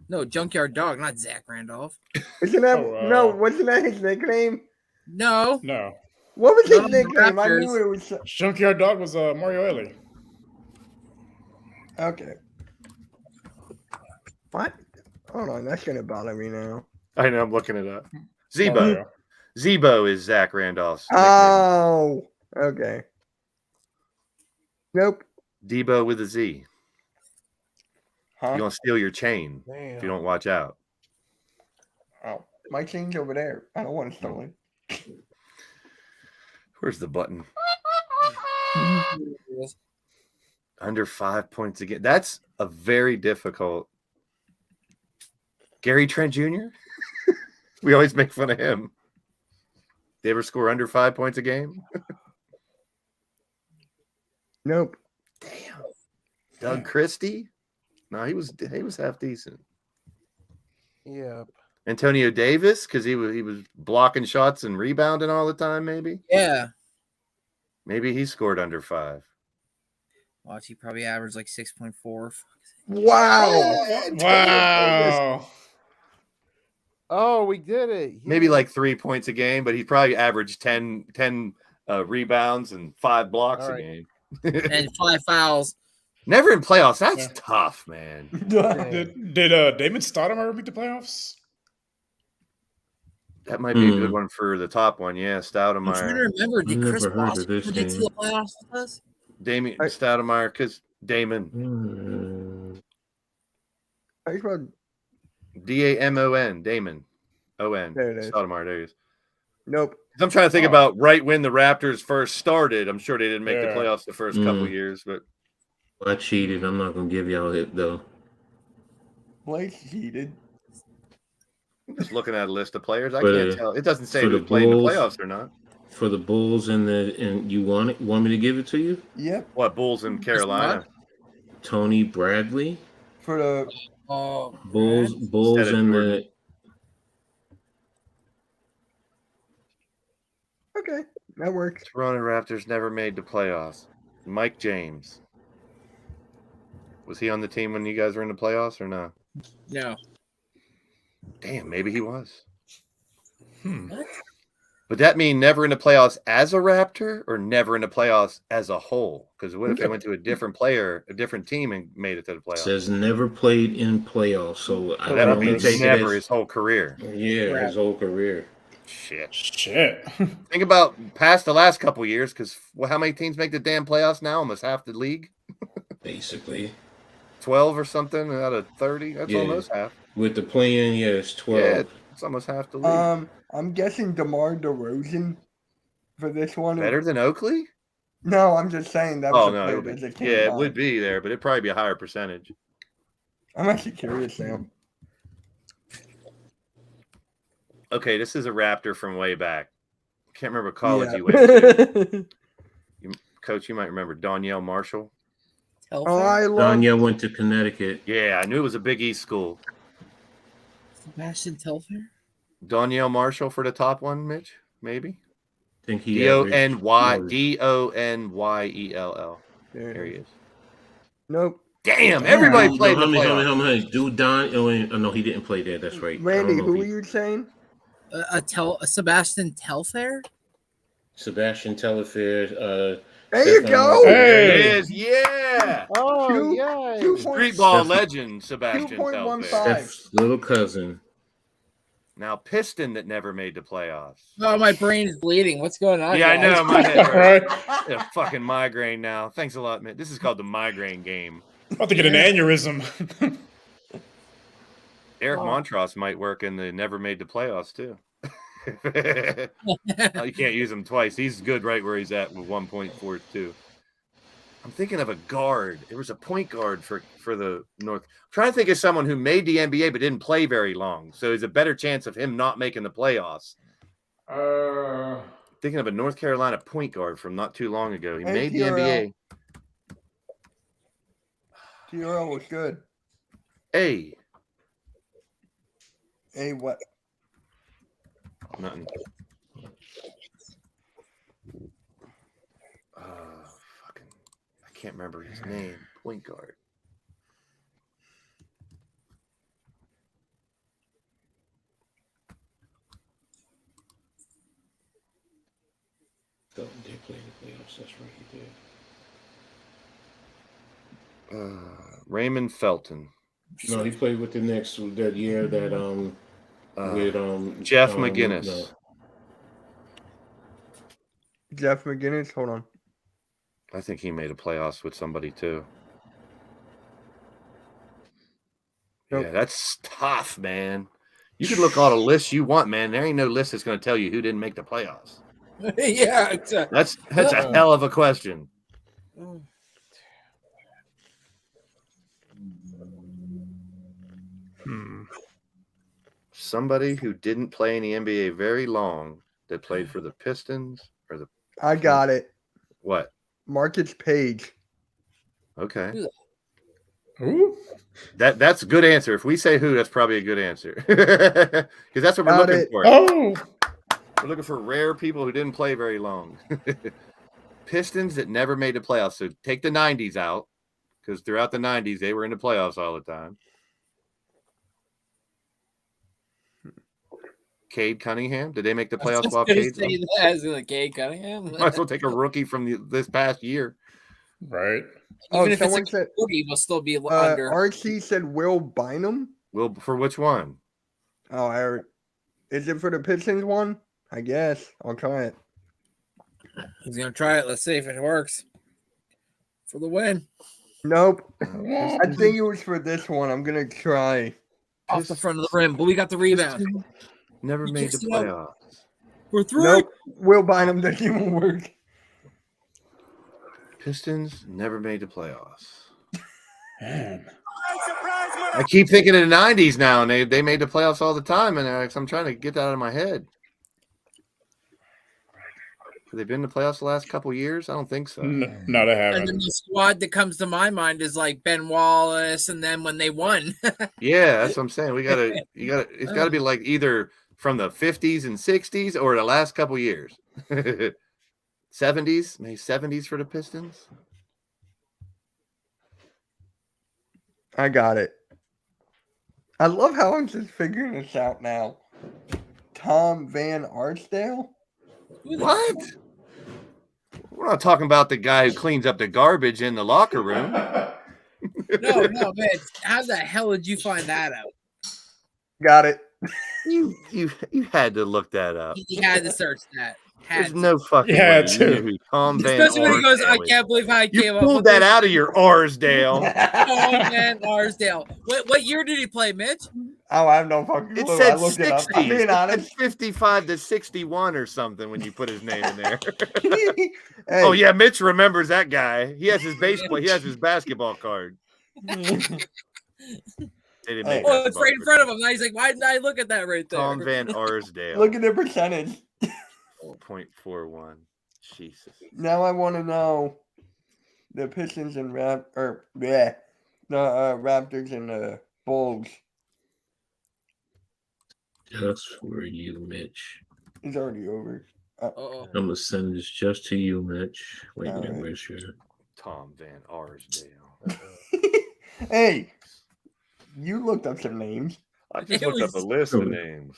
No, Junkyard Dog, not Zach Randolph. Isn't that Oh, no? Wasn't that his nickname? No. No. What was No, his nickname? I Raptors. knew it was. Junkyard Dog was Mario Elie. Okay. What? Hold on, that's gonna bother me now. I know. I'm looking it up. Zebo. Mario. Zebo is Zach Randolph's nickname. Oh, okay. Nope. Debo with a Z. Huh? You're gonna steal your chain Damn. if you don't watch out. Oh, my chain's over there. I don't want to steal it. Where's the button? Under 5 points again. That's a very difficult. Gary Trent Jr. We always make fun of him. They ever score under 5 points a game? Nope. Damn. Doug Christie? No, he was half decent. Yep. Antonio Davis, because he was blocking shots and rebounding all the time, maybe. Yeah. Maybe he scored under 5. Watch, he probably averaged like 6.4. Wow. Wow. Oh, we did it. Maybe like 3 points a game, but he probably averaged 10 rebounds and 5 blocks All a right. game. And 5 fouls. Never in playoffs. That's Yeah. tough, man. Did Damon Stoudemire ever make the playoffs? That might be a good one for the top one. Yeah, I'm trying to Stoudemire. remember. Did Never Chris heard of Bosh this predict to name. the playoffs with us? Damien I- Stoudemire, because Damon. How you spell- Damon. Damon. O-N. There it is. Stoudemire. There it is. Nope. I'm trying to think Oh. about right when the Raptors first started. I'm sure they didn't make the Yeah. playoffs the first couple years, but I cheated. I'm not gonna give y'all it though. Blake cheated. I'm just looking at a list of players. I For can't the- tell. It doesn't say for the who's playing the Bulls. playoffs or not. For the Bulls and you want me to give it to you? Yep. What, Bulls in Carolina? Tony Bradley, For the Oh, Bulls Brad. Bulls Instead of and Jordan. okay, that works. Toronto Raptors never made the playoffs. Mike James. Was he on the team when you guys were in the playoffs or no? No. Damn, maybe he was. What? Would that mean never in the playoffs as a Raptor or never in the playoffs as a whole? Because what if they went to a different player, a different team, and made it to the playoffs? says never played in playoffs, so I So can that only means take it never as his whole career. yeah, his whole career. Shit. Shit. Think about past the last couple years, because how many teams make the damn playoffs now? Almost half the league. Basically, 12 or something out of 30. That's Yeah. almost half. with the play-in, yeah, it's 12. Yeah, it's almost half the league. I'm guessing DeMar DeRozan for this one. Better than Oakley? No, I'm just saying that was Oh a no, player it would that be, came yeah, it by. would be there, but it'd probably be a higher percentage. I'm actually curious now. Okay, this is a Raptor from way back. Can't remember what college Yeah. he went to. Coach, you might remember Danielle Marshall. Oh, I love. Danielle went to Connecticut. Yeah, I knew it was a Big East school. Sebastian Telfair? Danielle Marshall for the top one, Mitch? Maybe? I think he Donyell. There There he is. Nope. Damn, everybody played in the playoffs. How many? Dude, oh, no, he didn't play there. That's right. Randy, who are you saying? A Sebastian Telfair? Sebastian Telfair. There you go. There it Hey. is. Yeah. Oh, Two- yeah. 2 Street ball Steph- legend, Sebastian 2.15. Telfair. Steph's little cousin. Now, Piston that never made the playoffs. Oh, my brain is bleeding. What's going on? Yeah, I guys? know. My head hurts. Right. Yeah, fucking migraine now. Thanks a lot, man. This is called the migraine game. About to get an aneurysm. Eric Montross might work in the never made the playoffs too. You can't use him twice. He's good right where he's at with 1.42. I'm thinking of a guard. There was a point guard for the North. I'm trying to think of someone who made the NBA but didn't play very long. So there's a better chance of him not making the playoffs. Thinking of a North Carolina point guard from not too long ago. He Hey, made the TRL. NBA. TRL was good. Hey, Hey, what? nothing. Fucking, I can't remember his name. Point guard. Felton did play in the playoffs. That's right, he did. Raymond Felton. No, he played with the Knicks that year that with Jeff McGinnis. no. Jeff McGinnis. Hold on. I think he made a playoffs with somebody too. Nope. Yeah, that's tough, man. You can look all the lists you want, man. There ain't no list that's going to tell you who didn't make the playoffs. Yeah. It's That's a hell of a question. Somebody who didn't play in the NBA very long that played for the Pistons or the I got it. what? Marcus Page. Okay. Who? That's a good answer. If we say who, that's probably a good answer. Because that's what we're Got looking it. for. Oh, We're looking for rare people who didn't play very long. Pistons that never made the playoffs. So take the 90s out, because throughout the 90s, they were in the playoffs all the time. Cade Cunningham. Did they make the playoffs while Cade's on? Cade Cunningham. Might as well take a rookie from this past year. right. Oh, Even if it's someone a said. rookie, will still be under. RC said Will Bynum. Well, for which one? Oh, I heard. Is it for the Pistons one? I guess. I'll try it. He's gonna try it. Let's see if it works for the win. Nope. I think it was for this one. I'm gonna try. Off the front of the rim, but we got the rebound. Never You made the just know- playoffs. We're through. Nope. Will Bynum doesn't even work. Pistons never made the playoffs. Man. I keep thinking of the 90s now, and they made the playoffs all the time, and I'm trying to get that out of my head. Have they been in the playoffs the last couple years? I don't think so. No, they And haven't. then the squad that comes to my mind is like Ben Wallace, and then when they won, Yeah, that's what I'm saying. It's gotta be like either from the 50s and 60s or the last couple years. 70s, maybe 70s for the Pistons. I got it. I love how I'm just figuring this out now. Tom Van Arsdale? What? We're not talking about the guy who cleans up the garbage in the locker room. no, man, how the hell did you find that out? Got it. You had to look that up. You had to search that. Had There's to. no fucking Yeah, way you too. knew who Tom Van Especially when he goes, I Arsdale is. can't believe I You came up pulled with that this. out of your Arsdale. Tom Van Arsdale. What year did he play, Mitch? Oh, I have no fucking It clue. said I looked it up. 60s. I'm being It said honest. 55 to 61 or something when you put his name in there. Hey, Oh yeah, Mitch remembers that guy. He has his baseball. He has his basketball card. They didn't Hey. make Oh, that it's right in bumper. front of him. Now he's like, why didn't I look at that right there? Tom Van Arsdale. Look at the percentage. 0.41. Jesus. Now I want to know the Pistons and the Raptors and the Bulls. Just for you, Mitch. It's already over. Uh-oh. I'm gonna send this just to you, Mitch. Wait a minute, Alright. where's your Tom Van Arsdale. Hey, you looked up some names. I just It looked up a was- list of names.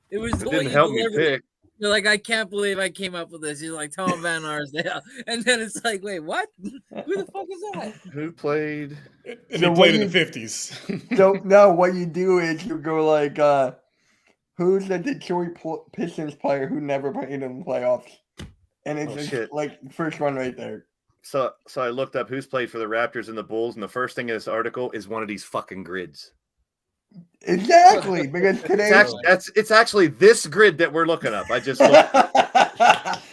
It was It the way didn't you help me delivered it. pick. You're like, I can't believe I came up with this. You're like, Tom Van Arsdale. And then it's like, wait, what? Who the fuck is that? Who played? And So they what played in you- the 50s. So no, what you do is you go like, who's the Detroit Pistons player who never played in the playoffs? And it's Oh, just shit. like first one right there. So I looked up who's played for the Raptors and the Bulls, and the first thing in this article is one of these fucking grids. Exactly, because today. It's actually this grid that we're looking up. I just looked.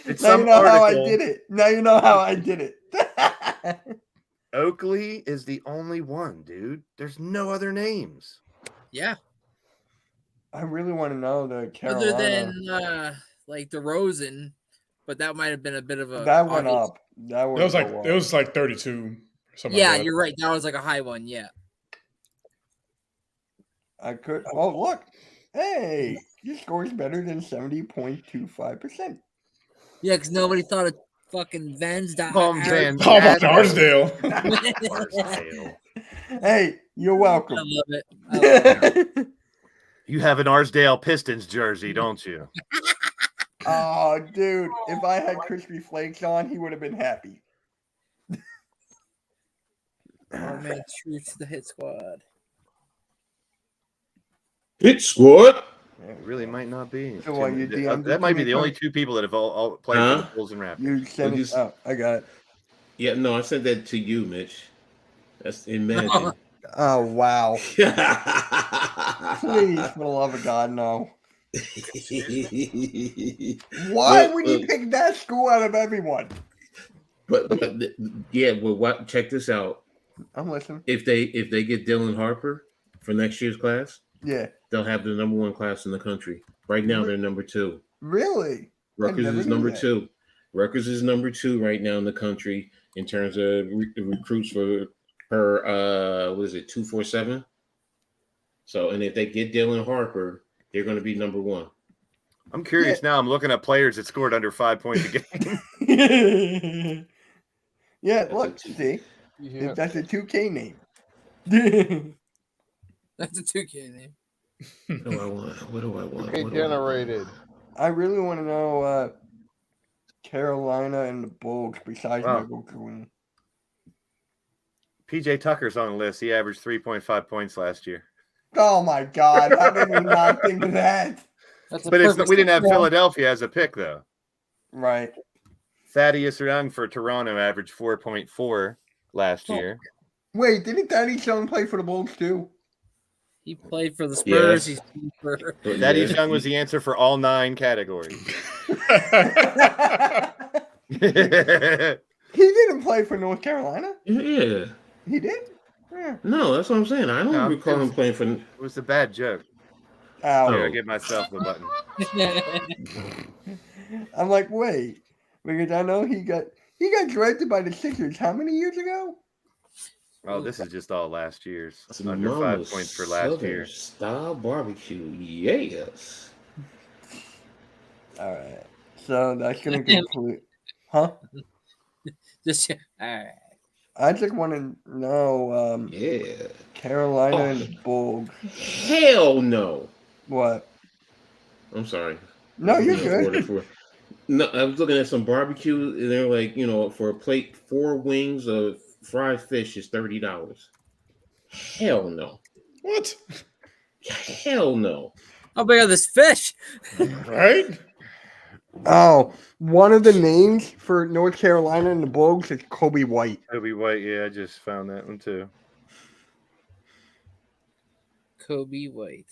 It's Now you some know how I article. did it. Now you know how I did it. Oakley is the only one, dude. There's no other names. Yeah. I really want to know the Carolina. Other than like DeRozan, but that might have been a bit of a that went obvious- up. That It was like go up. it was like 32. Something Yeah, like that. you're right. That was like a high one. Yeah. I could. Oh look, hey, he scores better than 70.25%. Yeah, because nobody thought of fucking Van's down. Tom Van Tom Van Arsdale. Arsdale. Hey, you're I welcome. love it. I love it. You have an Arsdale Pistons jersey, don't you? Oh, dude, if I had crispy flakes on, he would have been happy. Oh man, truth to the hit squad. hit squad? It really might not be. So what, you DM'd it that to might be me, the only Coach? two people that have all played for the Huh? Bulls and Raptors. You sent you it. Oh, I got it. Yeah, no, I sent that to you, Mitch. That's imagine. Oh wow! Please, Please, for the love of God, no. Why would you pick that school out of everyone? but yeah, well, what? Check this out. I'm listening. If they get Dylan Harper for next year's class, Yeah, they'll have the number one class in the country. Right now, they're number 2. really? Rutgers never is knew number that. 2. Rutgers is number 2 right now in the country in terms of recruits for her. What is it? 247. So, and if they get Dylan Harper, they're going to be number 1. I'm curious now. I'm looking at players that scored under 5 points a game. Yeah, That's look, a two. see, Yeah. that's a 2K name. That's a 2K name. What do I want? What do I want? Okay, What do I want? generated. I really want to know Carolina and the Bulls besides Wow. Michael Green. PJ Tucker's on the list. He averaged 3.5 points last year. Oh my God! How did we not think of that? That's a But perfect we didn't have score. Philadelphia as a pick, though. Right. Thaddeus Young for Toronto averaged 4.4 last year. Wait, didn't Danny Young play for the Bulls too? He played for the Spurs. Yes. He's played for. Thaddeus Young was the answer for all 9 categories. He didn't play for North Carolina. Yeah. He did. Yeah. No, that's what I'm saying. I don't No, recall it him was- playing for. It was a bad joke. Ow. Here, I Oh. give myself the button. I'm like, wait, because I know he got drafted by the Sixers. How many years ago? Oh, this is just all last year's. Some Under 5 Mama's points for last Southern year. Style barbecue. Yes. All right. So that's gonna conclude. Huh? Just all right. I just want to know Yeah. Carolina Oh. and the Bulls. Hell no. What? I'm sorry. No, you're You know, good. order for- No, I was looking at some barbecue, and they're like, for a plate, 4 wings of fried fish is $30. Hell no. What? Hell no. How big are this fish? Right? Oh, one of the names for North Carolina and the Bulls is Kobe White. Kobe White, yeah, I just found that one too. Kobe White.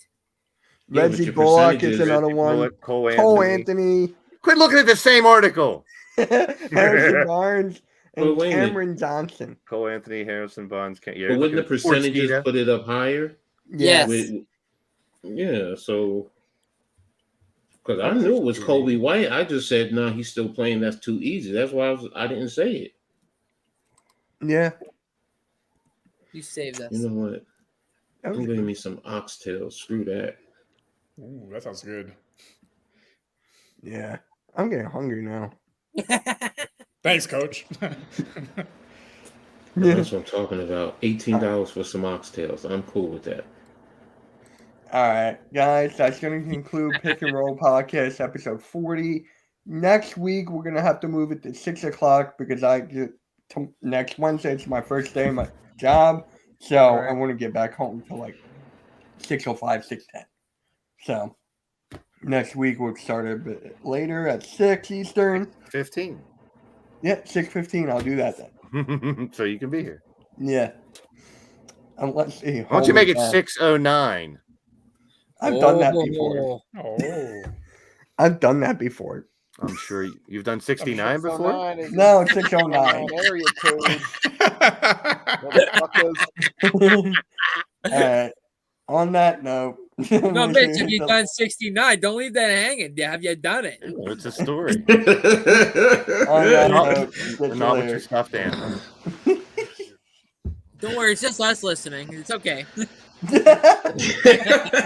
Yeah, but Reggie your Bullock is percentages- another Reggie one. Bullock, Cole Cole Anthony. Anthony, Quit looking at the same article. Harrison Barnes, Well, and wait a minute. Cameron Johnson. Cole Anthony, Harrison Barnes. Yeah, But wouldn't the look at percentages Sportskeeda. put it up higher? Yes. Yeah, so because I knew it was Kobe White, I just said, "No, he's still playing. That's too easy." That's why I didn't say it. Yeah. You saved us. You know what? I'm getting me some oxtail. Screw that. Ooh, that sounds good. Yeah. I'm getting hungry now. Thanks, Coach. That's what I'm talking about. $18 for some oxtails. I'm cool with that. All right, guys, that's going to conclude Pick and Roll Podcast episode 40. Next week, we're going to have to move it to 6 o'clock because next Wednesday, it's my first day of my job. So I want to get back home to like 6:05, 6:10. So next week, we'll start a bit later at 6 Eastern. 15. Yeah, 6:15. I'll do that then. So you can be here. Yeah. Let's see. Why don't you make it 6:09? I've done that before. Oh. I've done that before. I'm sure you've done 69 before. No, 6:09. Area code. Motherfuckers. All right. On that note, No, bitch, if you've done 69, don't leave that hanging. Have you done it? It's a story. On that Not- note, catch you Not with later. your stuffed animal. Don't worry, it's just us listening. It's okay.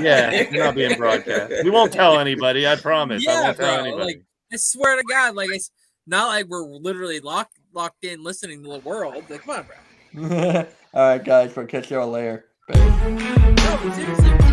Yeah, you're not being broadcast. We won't tell anybody. I promise. I Yeah, won't tell bro. anybody. Like, I swear to God, like it's not like we're literally locked in listening to the world. Like, come on, bro. All right, guys, we'll catch you all later. Bye. No, seriously.